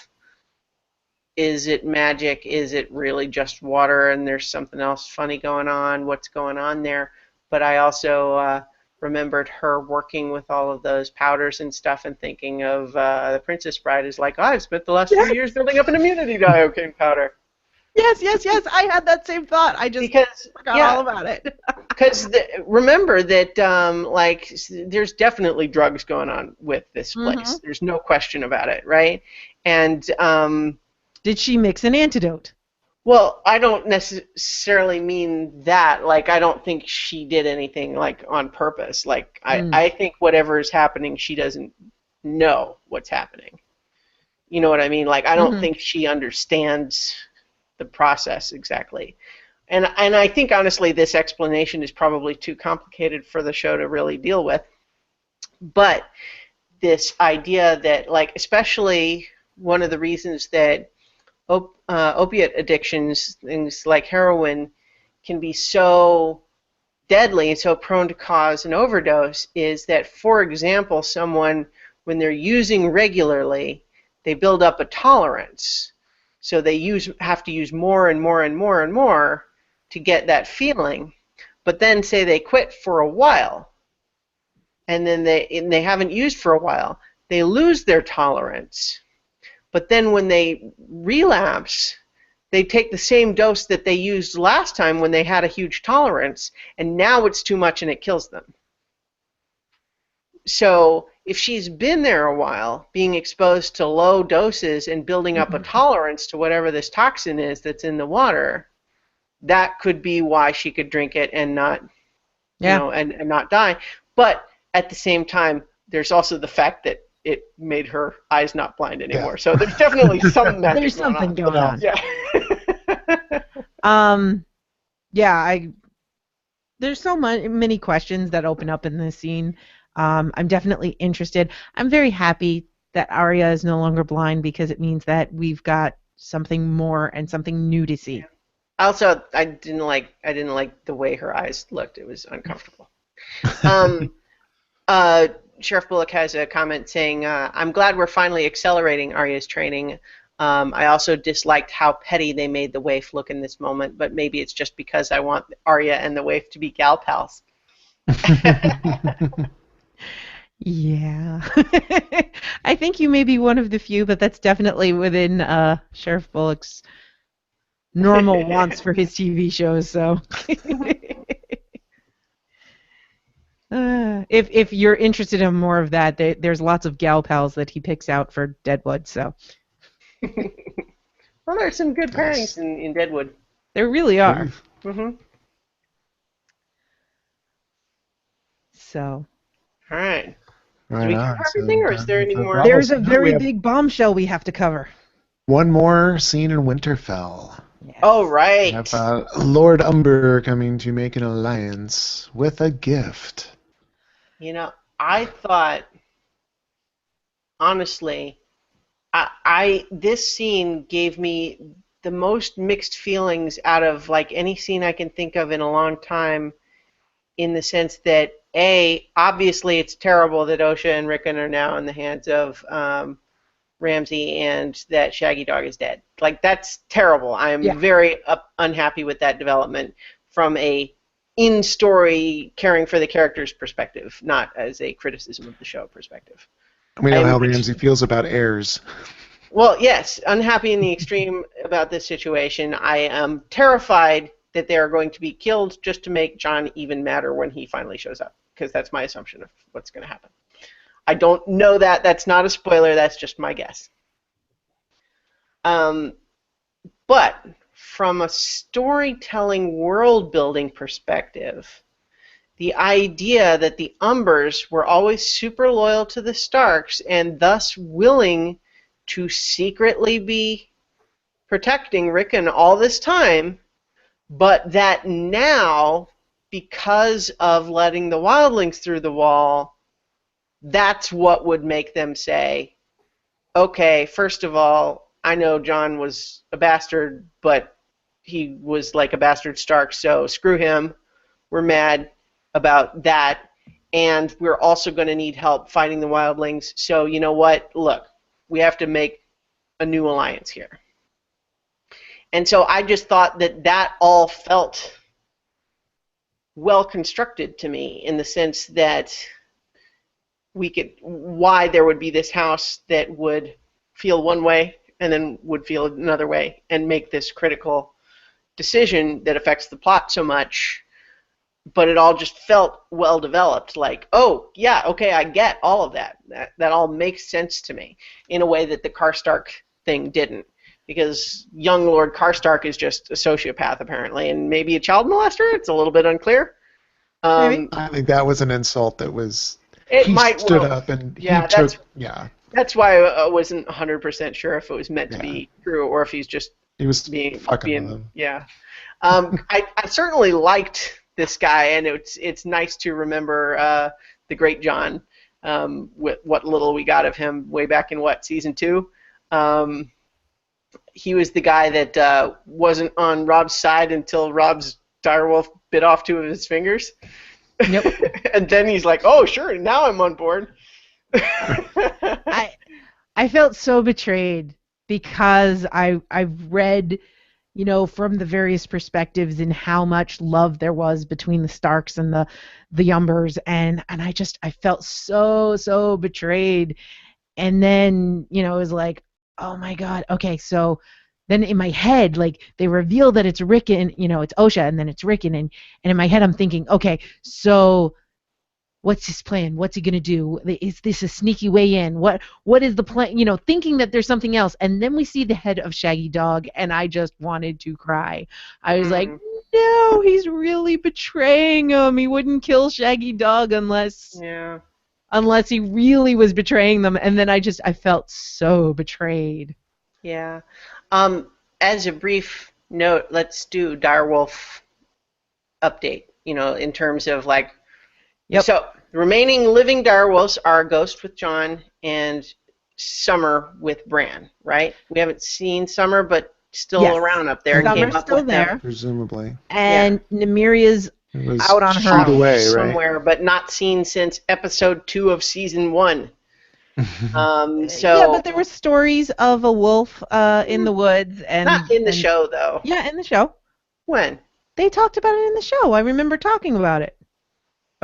is it magic? Is it really just water? And there's something else funny going on. What's going on there? But I also remembered her working with all of those powders and stuff, and thinking of the Princess Bride is like, oh, I've spent the last few Yes. years building up an immunity to iocane powder. Yes. I had that same thought. I just forgot all about it. Because remember that, there's definitely drugs going on with this place. There's no question about it, right? And did she mix an antidote? Well, I don't necessarily mean that. Like, I don't think she did anything like on purpose. Like, I think whatever is happening, she doesn't know what's happening. You know what I mean? Like, I don't think she understands the process exactly. And I think, honestly, this explanation is probably too complicated for the show to really deal with. But this idea that, like, especially one of the reasons that opiate addictions, things like heroin, can be so deadly and so prone to cause an overdose is that, for example, someone, when they're using regularly, they build up a tolerance. So they have to use more and more and more and more to get that feeling. But then say they quit for a while, and then they haven't used for a while, they lose their tolerance. But then when they relapse, they take the same dose that they used last time when they had a huge tolerance, and now it's too much and it kills them. So if she's been there a while, being exposed to low doses and building up a tolerance to whatever this toxin is that's in the water, that could be why she could drink it and not, and not die. But at the same time, there's also the fact that it made her eyes not blind anymore. Yeah. So there's definitely some magic there's something going on. Yeah. There's so many questions that open up in this scene. I'm definitely interested. I'm very happy that Arya is no longer blind because it means that we've got something more and something new to see. Also, I didn't like the way her eyes looked. It was uncomfortable. Sheriff Bullock has a comment saying, I'm glad we're finally accelerating Arya's training. I also disliked how petty they made the waif look in this moment, but maybe it's just because I want Arya and the waif to be gal pals. Yeah. I think you may be one of the few, but that's definitely within Sheriff Bullock's normal wants for his TV shows, so... if you're interested in more of that, there's lots of gal pals that he picks out for Deadwood. So, well, there's some good pairings in Deadwood. There really are. So, all right. Right Did we cover everything, or is there any more? There's a very big bombshell we have to cover. One more scene in Winterfell. Yes. Oh, right. We have Lord Umber coming to make an alliance with a gift. You know, I thought, honestly, this scene gave me the most mixed feelings out of like any scene I can think of in a long time, in the sense that, obviously it's terrible that Osha and Rickon are now in the hands of Ramsay and that Shaggy Dog is dead. Like, that's terrible. I am very unhappy with that development from a in-story caring for the character's perspective, not as a criticism of the show perspective. We know how Ramsay feels about heirs. Well, yes, unhappy in the extreme about this situation. I am terrified that they are going to be killed just to make Jon even madder when he finally shows up, because that's my assumption of what's going to happen. I don't know that. That's not a spoiler. That's just my guess. But from a storytelling, world-building perspective, the idea that the Umbers were always super loyal to the Starks and thus willing to secretly be protecting Rickon all this time, but that now, because of letting the wildlings through the wall, that's what would make them say, okay, first of all, I know Jon was a bastard, but he was like a bastard Stark, so screw him. We're mad about that, and we're also going to need help fighting the wildlings, so you know what? Look, we have to make a new alliance here. And so I just thought that all felt well constructed to me, in the sense that why there would be this house that would feel one way and then would feel another way and make this critical decision that affects the plot so much. But it all just felt well developed. Like, oh yeah, okay, I get all of that. That all makes sense to me in a way that the Karstark thing didn't. Because young Lord Karstark is just a sociopath apparently, and maybe a child molester. It's a little bit unclear. Maybe. I think that was an insult that was. It He might stood well, up and yeah, he took. Yeah, that's why I wasn't 100% sure if it was meant to be true or if he's just he was being fucking with him. yeah. I certainly liked this guy, and it's nice to remember the great John, with what little we got of him way back in season 2. He was the guy that wasn't on Rob's side until Rob's direwolf bit off 2 of his fingers. Yep. And then he's like, "Oh, sure, now I'm on board." I felt so betrayed because I've read, from the various perspectives and how much love there was between the Starks and the Yumbers, and I felt so betrayed. And then, it was like, oh my God, okay, so then in my head, like, they reveal that it's Rickon, it's Osha, and then it's Rickon, and in my head I'm thinking, okay, so what's his plan? What's he gonna do? Is this a sneaky way in? What is the plan? Thinking that there's something else, and then we see the head of Shaggy Dog, and I just wanted to cry. I was like, no, he's really betraying him. He wouldn't kill Shaggy Dog unless he really was betraying them. And then I felt so betrayed. Yeah. As a brief note, let's do direwolf update. In terms of like. Yep. So the remaining living direwolves are Ghost with John and Summer with Bran, right? We haven't seen Summer, but still around up there. Summer's still there, presumably. And Nymeeria's out on her own away, somewhere, right? But not seen since episode 2 of season 1. But there were stories of a wolf in the woods, and not in the show though. Yeah, in the show. When? They talked about it in the show. I remember talking about it.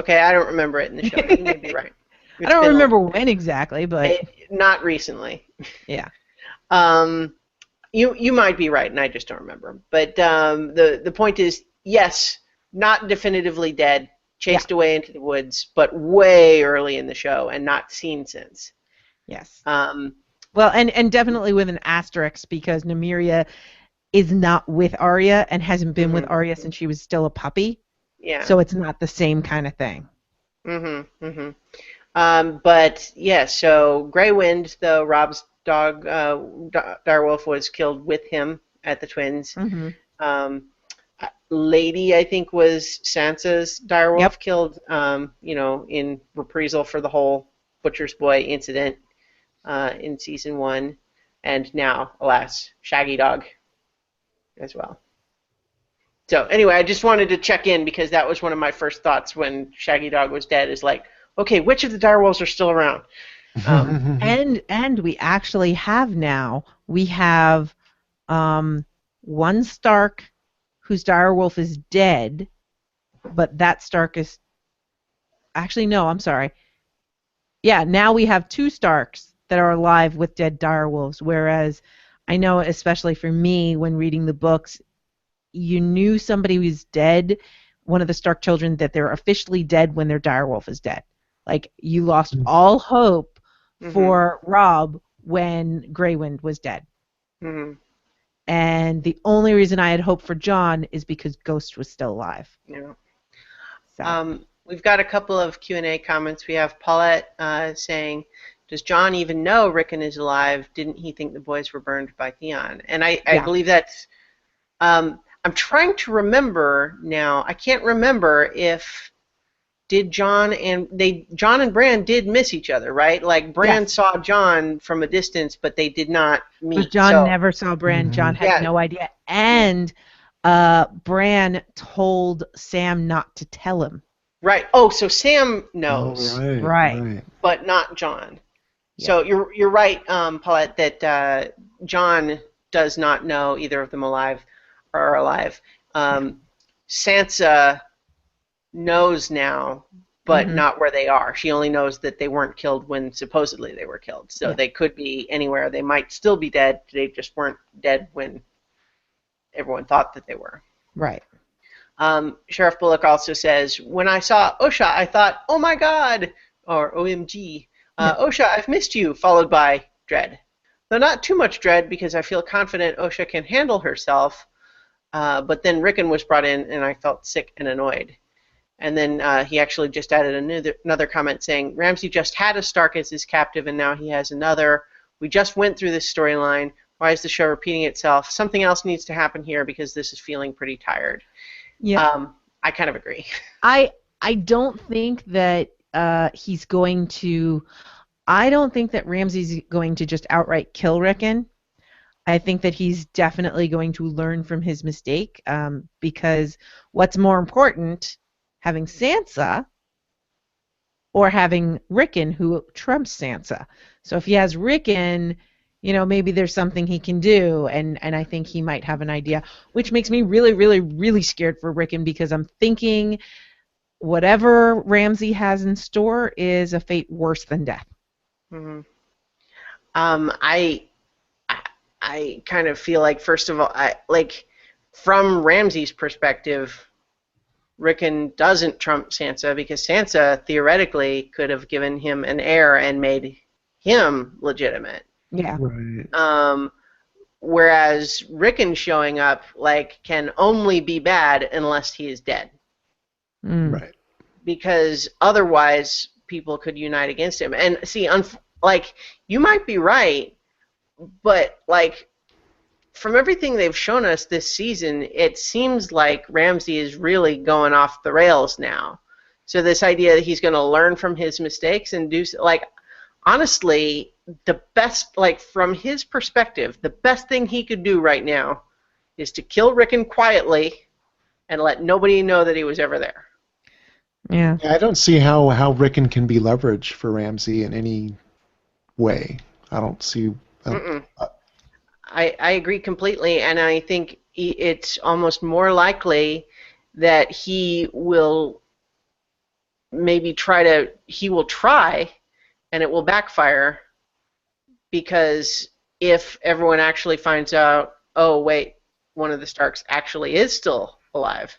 Okay, I don't remember it in the show. You may be right. I don't remember when exactly, but not recently. Yeah. You might be right, and I just don't remember. But the point is, yes, not definitively dead, chased away into the woods, but way early in the show and not seen since. Yes. Well, and definitely with an asterisk, because Nymeria is not with Arya and hasn't been with Arya since she was still a puppy. Yeah. So it's not the same kind of thing. But yeah, so Grey Wind, though, Rob's dog, direwolf, was killed with him at the Twins. Lady, I think, was Sansa's direwolf, killed, in reprisal for the whole Butcher's Boy incident in season 1, and now, alas, Shaggy Dog as well. So anyway, I just wanted to check in because that was one of my first thoughts when Shaggy Dog was dead. Is like, okay, which of the direwolves are still around? And we actually have now. We have one Stark whose direwolf is dead, but that Stark is actually no. I'm sorry. Yeah, now we have 2 Starks that are alive with dead direwolves. Whereas I know, especially for me, when reading the books, you knew somebody was dead, one of the Stark children, that they're officially dead when their direwolf is dead. Like, you lost all hope for Rob when Grey Wind was dead. And the only reason I had hope for John is because Ghost was still alive. Yeah. So. We've got a couple of Q&A comments. We have Paulette saying, does John even know Rickon is alive? Didn't he think the boys were burned by Theon? And I believe that's... I'm trying to remember now. I can't remember if John and Bran did miss each other, right? Like, Bran saw John from a distance, but they did not meet. But John never saw Bran. John had no idea. And Bran told Sam not to tell him. Right. Oh, so Sam knows. Oh, right. But not John. Yeah. So you're right, Paulette, that John does not know either of them are alive. Sansa knows now but not where they are. She only knows that they weren't killed when supposedly they were killed. So they could be anywhere. They might still be dead. They just weren't dead when everyone thought that they were. Right. Sheriff Bullock also says, when I saw OSHA, I thought, oh my God, or OMG, OSHA, I've missed you, followed by dread. Though not too much dread because I feel confident OSHA can handle herself, but then Rickon was brought in and I felt sick and annoyed. And then he actually just added another comment saying, Ramsay just had a Stark as his captive and now he has another. We just went through this storyline. Why is the show repeating itself? Something else needs to happen here because this is feeling pretty tired. Yeah. I kind of agree. I don't think that he's going to. I don't think that Ramsay's going to just outright kill Rickon. I think that he's definitely going to learn from his mistake because what's more important, having Sansa or having Rickon who trumps Sansa? So if he has Rickon, maybe there's something he can do, and I think he might have an idea, which makes me really, really, really scared for Rickon because I'm thinking whatever Ramsay has in store is a fate worse than death. Mm-hmm. I kind of feel like, first of all, from Ramsay's perspective, Rickon doesn't trump Sansa because Sansa theoretically could have given him an heir and made him legitimate. Yeah. Right. Whereas Rickon showing up can only be bad unless he is dead. Right. Because otherwise people could unite against him. And see, you might be right, but from everything they've shown us this season, it seems like Ramsay is really going off the rails now. So this idea that he's going to learn from his mistakes and do honestly, the best, from his perspective, the best thing he could do right now is to kill Rickon quietly and let nobody know that he was ever there. Yeah. I don't see how Rickon can be leverage for Ramsay in any way. I don't see. I agree completely, and I think it's almost more likely that he will try, and it will backfire, because if everyone actually finds out, oh wait, one of the Starks actually is still alive,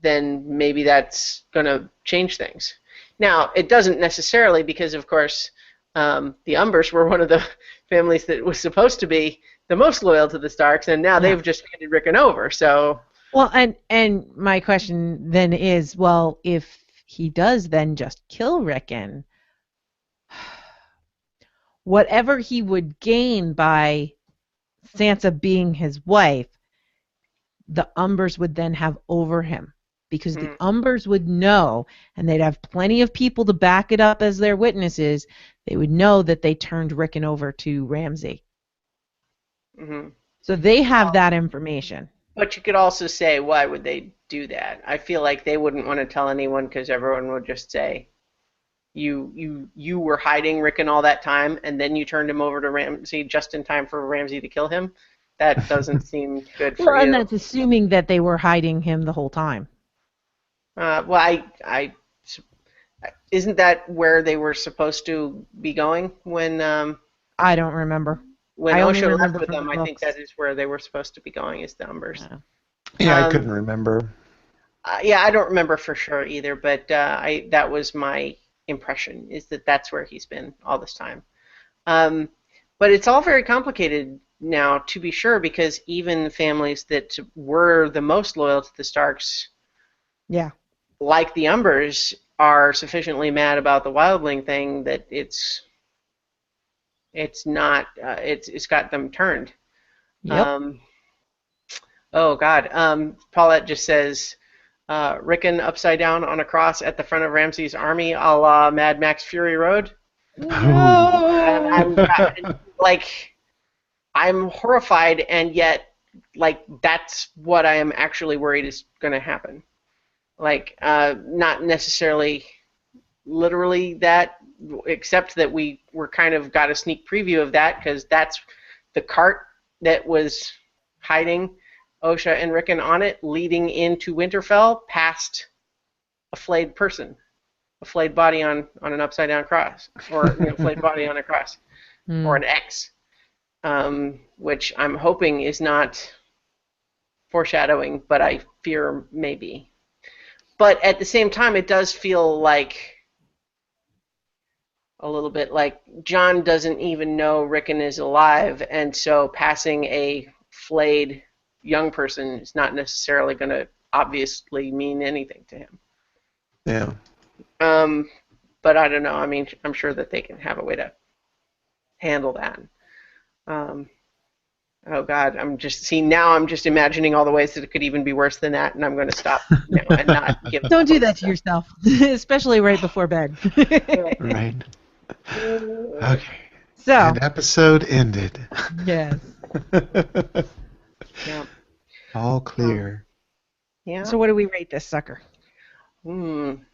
then maybe that's going to change things. Now, it doesn't necessarily, because of course the Umbers were one of the families that was supposed to be the most loyal to the Starks, and now they've just handed Rickon over. So, well, and my question then is, well, if he does then just kill Rickon, whatever he would gain by Sansa being his wife, the Umbers would then have over him. Because the Umbers would know, and they'd have plenty of people to back it up as their witnesses, they would know that they turned Rickon over to Ramsay. Mm-hmm. So they have that information. But you could also say, why would they do that? I feel like they wouldn't want to tell anyone because everyone would just say, you were hiding Rickon all that time, and then you turned him over to Ramsay just in time for Ramsay to kill him. That doesn't seem good for you. Well, and that's assuming that they were hiding him the whole time. Isn't that where they were supposed to be going when? I don't remember. When OSHA left with them, I think that is where they were supposed to be going, is the Umbers. Yeah, I couldn't remember. I don't remember for sure either, but that was my impression, is that that's where he's been all this time. But it's all very complicated now, to be sure, because even families that were the most loyal to the Starks, like the Umbers, are sufficiently mad about the Wildling thing that it's got them turned. Yep. Oh God. Paulette just says, Rickon upside down on a cross at the front of Ramsay's army, a la Mad Max Fury Road. No. I'm horrified, and yet, that's what I am actually worried is going to happen. Not necessarily literally that, except that we were kind of got a sneak preview of that, because that's the cart that was hiding OSHA and Rickon on it, leading into Winterfell, past a flayed person, a flayed body on an upside down cross, or flayed body on a cross, or an X, which I'm hoping is not foreshadowing, but I fear maybe. But at the same time, it does feel like a little bit like John doesn't even know Rickon is alive, and so passing a flayed young person is not necessarily going to obviously mean anything to him. Yeah. But I don't know. I mean, I'm sure that they can have a way to handle that. Oh God, I'm just imagining all the ways that it could even be worse than that, and I'm going to stop now and not give. Don't do that to yourself, especially right before bed. Right. Okay. So. And episode ended. Yes. Yeah. All clear. Yeah. So what do we rate this sucker? I'm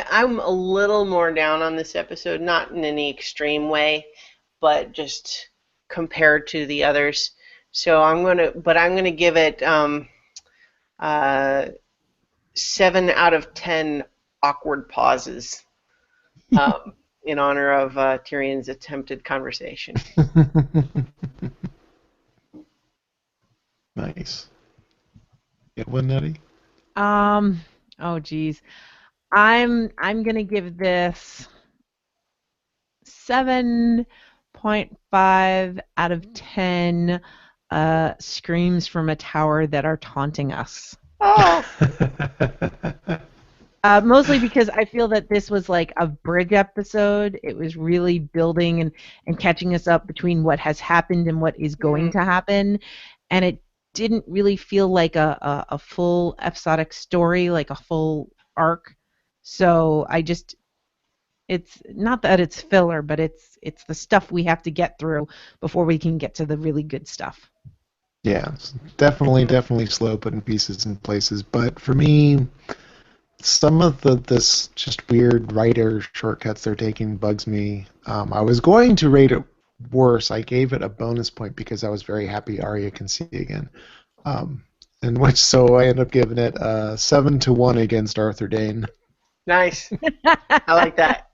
a little more down on this episode, not in any extreme way, but just compared to the others. So I'm gonna give it 7 out of 10 awkward pauses in honor of Tyrion's attempted conversation. Nice. Get one, Nutty? Oh geez. I'm gonna give this 7.5 out of 10 screams from a tower that are taunting us. Oh. Mostly because I feel that this was like a bridge episode. It was really building and catching us up between what has happened and what is going to happen. And it didn't really feel like a full episodic story, like a full arc. So it's not that it's filler, but it's the stuff we have to get through before we can get to the really good stuff. Yeah, definitely slow putting pieces in places. But for me, some of this just weird writer shortcuts they're taking bugs me. I was going to rate it worse. I gave it a bonus point because I was very happy Arya can see again. So I ended up giving it 7-1 against Arthur Dane. Nice. I like that.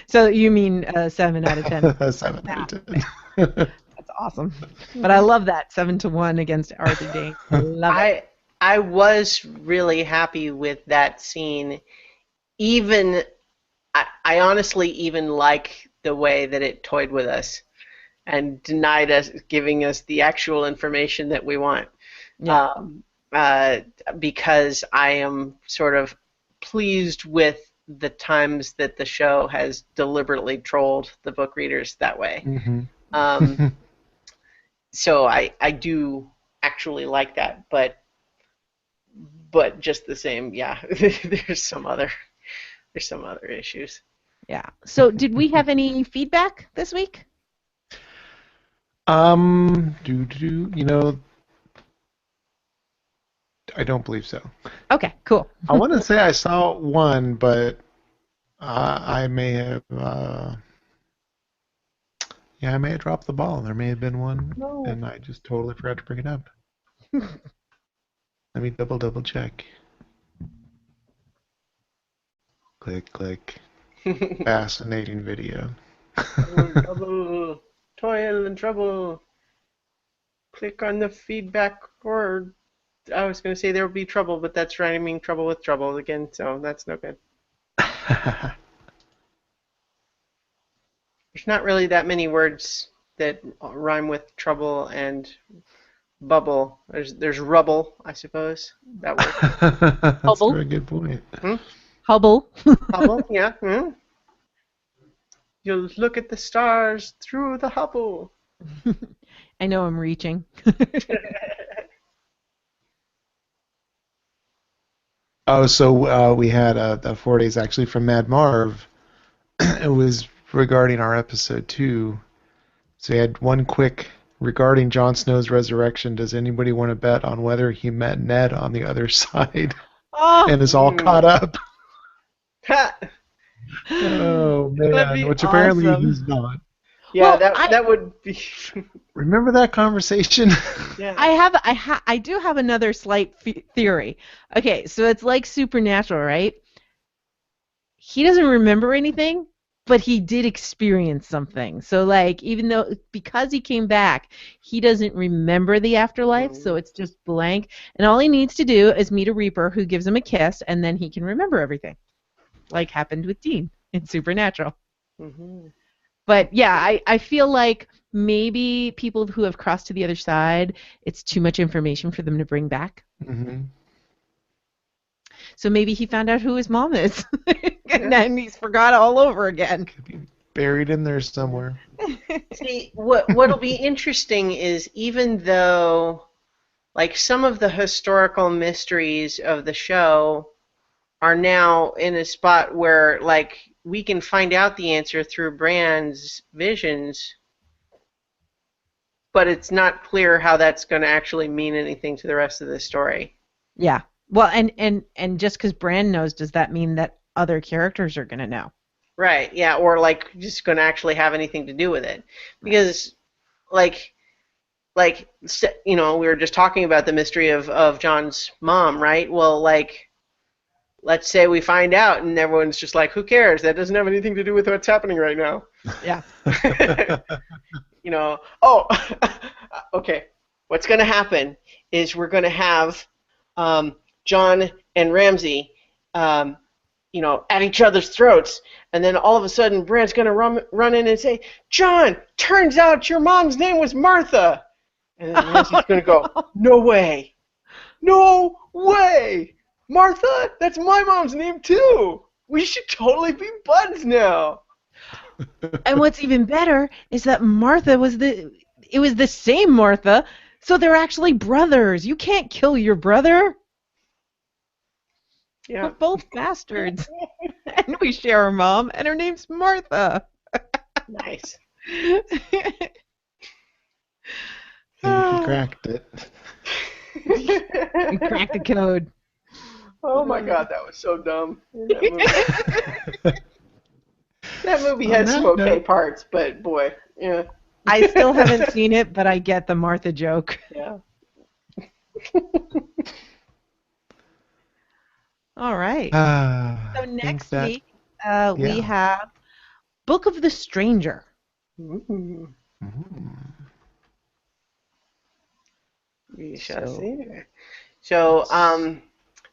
So you mean 7 out of 10? 7 out of 10. That's awesome. But I love that 7-1 against Arthur Dane. I love it. I was really happy with that scene. I honestly even like the way that it toyed with us and denied us giving us the actual information that we want. Yeah. Because I am sort of pleased with the times that the show has deliberately trolled the book readers that way. Mm-hmm. So I do actually like that, but just the same, yeah. there's some other issues. Yeah. So did we have any feedback this week? I don't believe so. Okay, cool. I want to say I saw one, but I may have I may have dropped the ball. There may have been one, and I just totally forgot to bring it up. Let me double check. Click. Fascinating video. Trouble, toil and trouble. Click on the feedback or I was going to say there will be trouble, but that's rhyming trouble with trouble again, so that's no good. There's not really that many words that rhyme with trouble and bubble. There's rubble, I suppose. That word. That's a very good point. Hubble. Hubble, yeah. You'll look at the stars through the Hubble. I know I'm reaching. Oh, so we had the 4 days actually from Mad Marv. It was regarding our episode 2. So he had one quick regarding Jon Snow's resurrection. Does anybody want to bet on whether he met Ned on the other side and is all caught up? Oh man, which apparently he's not. Yeah, Well, that would be. Remember that conversation? Yeah. I do have another slight theory. Okay, so it's like Supernatural, right? He doesn't remember anything, but he did experience something. So like because he came back, he doesn't remember the afterlife, so it's just blank. And all he needs to do is meet a Reaper who gives him a kiss, and then he can remember everything. Like happened with Dean in Supernatural. Mm-hmm. But yeah, I feel like maybe people who have crossed to the other side, it's too much information for them to bring back. Mm-hmm. So maybe he found out who his mom is, and then he's forgot all over again. Could be buried in there somewhere. See, what'll be interesting is even though, like, some of the historical mysteries of the show are now in a spot where, like, we can find out the answer through Bran's visions, but it's not clear how that's going to actually mean anything to the rest of the story. Yeah. Well, and just because Bran knows, does that mean that other characters are going to know? Right, yeah, or, like, just going to actually have anything to do with it. Because, like, you know, we were just talking about the mystery of John's mom, right? Well, like, let's say we find out and everyone's just like, who cares? That doesn't have anything to do with what's happening right now. Yeah. You know, okay. What's going to happen is we're going to have John and Ramsay, you know, at each other's throats, and then all of a sudden Bran's going to run in and say, John, turns out your mom's name was Martha. And then Ramsay's going to go, no way. No way. Martha, that's my mom's name too. We should totally be buds now. And what's even better is that Martha was the same Martha, so they're actually brothers. You can't kill your brother. Yeah. We're both bastards. And we share a mom, and her name's Martha. Nice. You cracked it. We cracked the code. Oh my God, that was so dumb. That movie had some okay parts, but boy, yeah. I still haven't seen it, but I get the Martha joke. Yeah. All right. So next week, we have Book of the Stranger. Ooh. We shall see. So,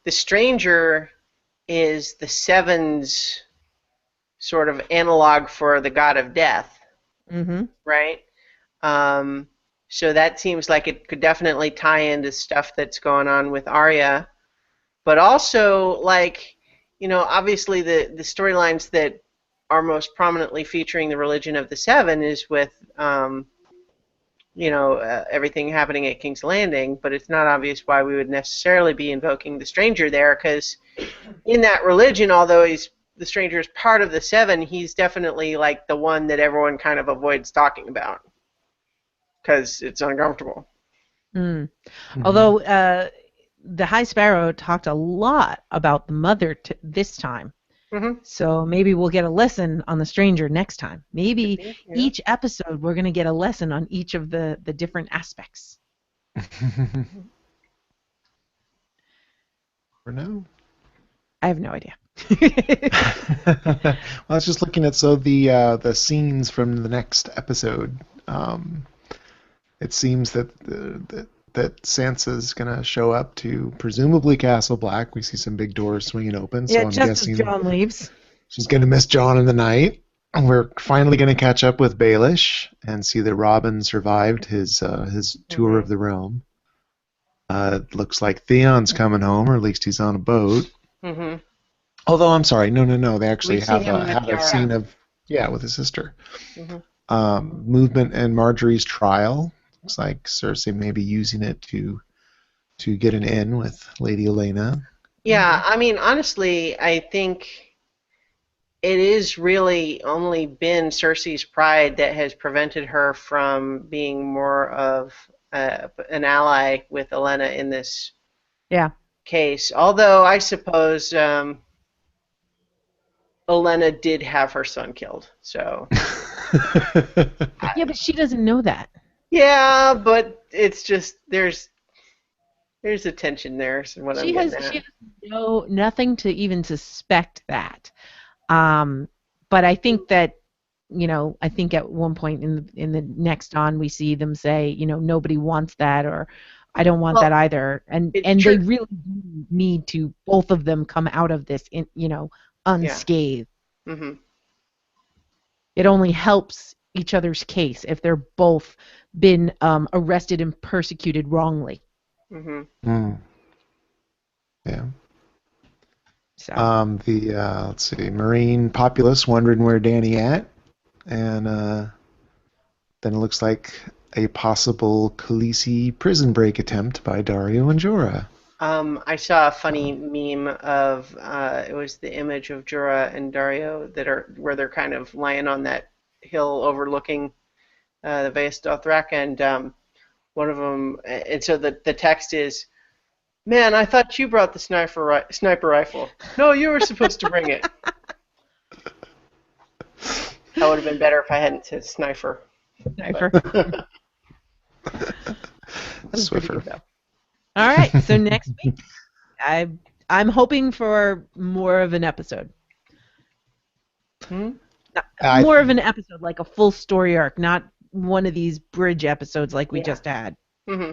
the Stranger is the Seven's sort of analog for the god of death, right? So that seems like it could definitely tie into stuff that's going on with Arya, but also, like, you know, obviously the storylines that are most prominently featuring the religion of the Seven is with you know, everything happening at King's Landing, but it's not obvious why we would necessarily be invoking the Stranger there, because in that religion, although the Stranger is part of the Seven, he's definitely like the one that everyone kind of avoids talking about because it's uncomfortable. Although the High Sparrow talked a lot about the mother this time. So maybe we'll get a lesson on the Stranger next time. Maybe each episode we're going to get a lesson on each of the different aspects. For now, I have no idea. Well, I was just looking at the scenes from the next episode. It seems that that Sansa's gonna show up to presumably Castle Black. We see some big doors swinging open, so I'm guessing as Jon leaves. She's gonna miss Jon in the night. We're finally gonna catch up with Baelish and see that Robin survived his tour of the realm. It looks like Theon's coming home, or at least he's on a boat. Although I'm sorry, no. They actually have a scene of with his sister. Movement in Marjorie's trial. Looks like Cersei may be using it to get an in with Lady Olenna. Yeah, I mean, honestly, I think it is really only been Cersei's pride that has prevented her from being more of an ally with Olenna in this case. Although I suppose Olenna did have her son killed, so Yeah, but she doesn't know that. Yeah, but it's just there's a tension there. Is what I'm getting at. She has nothing to even suspect that. But I think that, I think at one point in the next on we see them say, nobody wants that, or I don't want that either, and they really do need to, both of them, come out of this unscathed. Yeah. Mm-hmm. It only helps each other's case if they're both been arrested and persecuted wrongly. Mm-hmm. Mm. Yeah. So. Let's see, Marine populace wondering where Danny at, and then it looks like a possible Khaleesi prison break attempt by Dario and Jorah. I saw a funny meme of it was the image of Jorah and Dario where they're kind of lying on that hill overlooking the Vaes Dothrak, and one of them, and so the text is, "Man, I thought you brought the sniper rifle. No, you were supposed to bring it." That would have been better if I hadn't said sniper. Swiffer. All right, so next week, I'm hoping for more of an episode. More of an episode, like a full story arc, not one of these bridge episodes like we just had. Mm-hmm.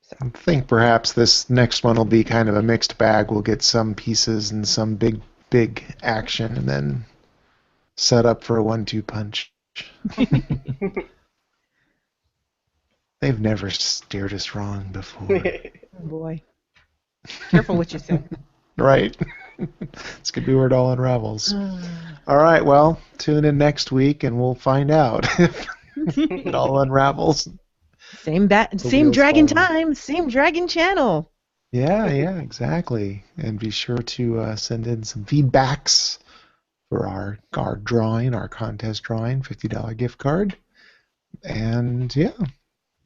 So. I think perhaps this next one will be kind of a mixed bag. We'll get some pieces and some big action, and then set up for a 1-2 punch. They've never steered us wrong before. Oh boy. Careful what you say. Right. This could be where it all unravels. All right, well, tune in next week and we'll find out if it all unravels. Same dragon time, same dragon channel. Yeah, exactly. And be sure to send in some feedbacks for our drawing, our contest drawing, $50 gift card. And yeah,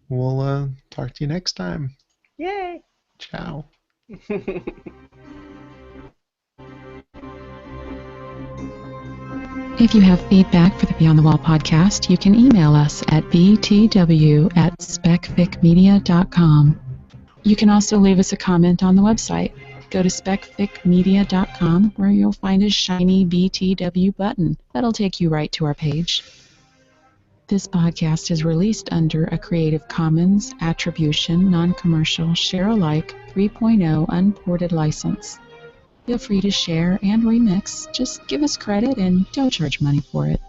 we'll talk to you next time. Yay. Ciao. If you have feedback for the Beyond the Wall podcast, you can email us at btw@specficmedia.com. You can also leave us a comment on the website. Go to specficmedia.com, where you'll find a shiny BTW button. That'll take you right to our page. This podcast is released under a Creative Commons Attribution, Non-Commercial, Share-alike 3.0 Unported license. Feel free to share and remix. Just give us credit and don't charge money for it.